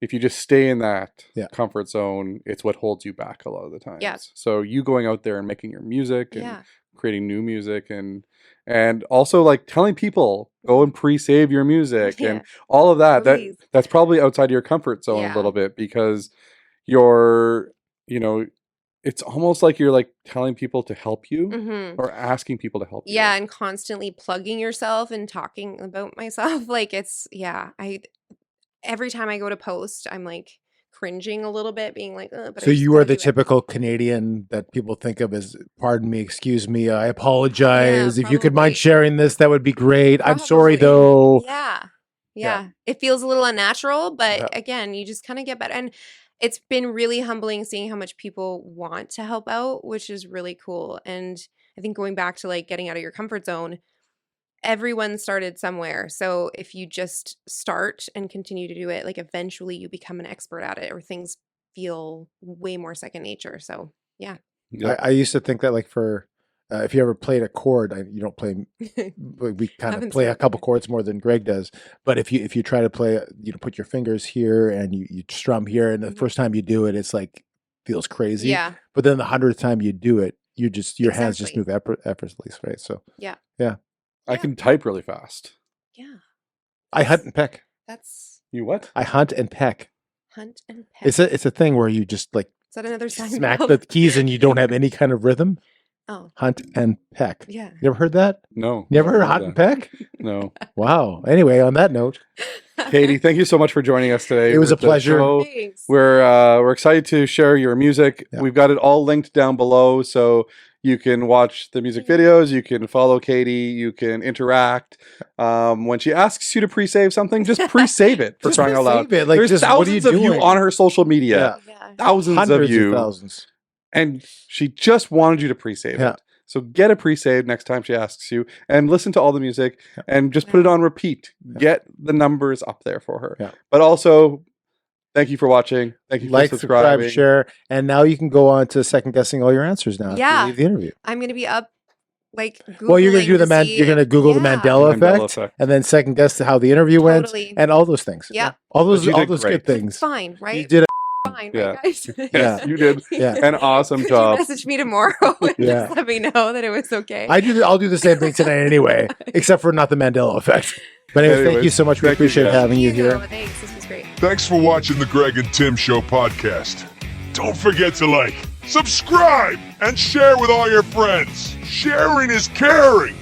If you just stay in that Yeah. comfort zone, it's what holds you back a lot of the times. Yeah. So you going out there and making your music and Yeah. creating new music and also like telling people go and pre-save your music Yeah. and all of that. Please. That's probably outside your comfort zone Yeah. a little bit because you're, it's almost like you're like telling people to help you Mhm. or asking people to help you. Yeah, and constantly plugging yourself and talking about myself. Like every time I go to post, I'm like cringing a little bit, being like, but So you are the typical Canadian that people think of as, pardon me, excuse me, I apologize. If you could mind probably. sharing this, that would be great. I'm sorry Probably. though. Yeah. Yeah. Yeah. It feels a little unnatural, but Yeah. again, you just kind of get better. And it's been really humbling seeing how much people want to help out, which is really cool. And I think going back to like getting out of your comfort zone, everyone started somewhere. So if you just start and continue to do it, like eventually you become an expert at it, or things feel way more second nature. So yeah. Yeah. I used to think that like for if you ever played a chord, you don't play. We kind of Haven't play a seen couple it. chords more than Greg does. But if you try to play, put your fingers here and you strum here, and the Mhm. first time you do it, it's like feels crazy. Yeah. But then the 100th time you do it, your hands just Exactly. move effortlessly, right? So Yeah. I can type really fast. Yeah. I hunt and peck. That's You what? I hunt and peck. hunt and peck. It's a thing where you just like Is that another sign? smack the keys and you don't have any kind of rhythm. Oh, Hunt and peck. yeah. You ever heard that? No. You ever heard never hunt and peck? No. Wow. Anyway, on that note, Katie, thank you so much for joining us today. It was with a the pleasure. show. Thanks. We're excited to share your music. Yeah. We've got it all linked down below, so you can watch the music videos. You can follow Katie. You can interact. When she asks you to pre-save something, just pre-save it for Just crying out loud. pre-save it. Like, There's just, what are you thousands of you doing? on her social media. Yeah. Thousands Hundreds of you, thousands. and she just wanted you to pre-save Yeah. it. So get a pre-save next time she asks you, and listen to all the music, Yeah. and just put it on repeat. Get the numbers up there for her. Yeah. But also, thank you for watching. Thank you for Like, subscribing. subscribe, share, and now you can go on to second guessing all your answers now. After Yeah. you leave the interview. I'm gonna be up like Googling Well, you're gonna do to the see- you're gonna Google the Yeah. Mandela Mandela effect, effect. and then second guess how the interview went, Totally. and all those things. Yeah. all those But you all did those great. good things. Fine, right? You did. Fine, Yeah. right, guys? Yeah. Yes, you did Yeah. an awesome Could job. you message me tomorrow and Yeah. just let me know that it was okay? I'll do the same thing tonight anyway, except for not the Mandela effect. But anyway, thank you Anyways, so much. We thank you, appreciate guys. having you Thank here. Thanks. This was great. Thanks for watching the Greg and Tim Show podcast. Don't forget to like, subscribe, and share with all your friends. Sharing is caring.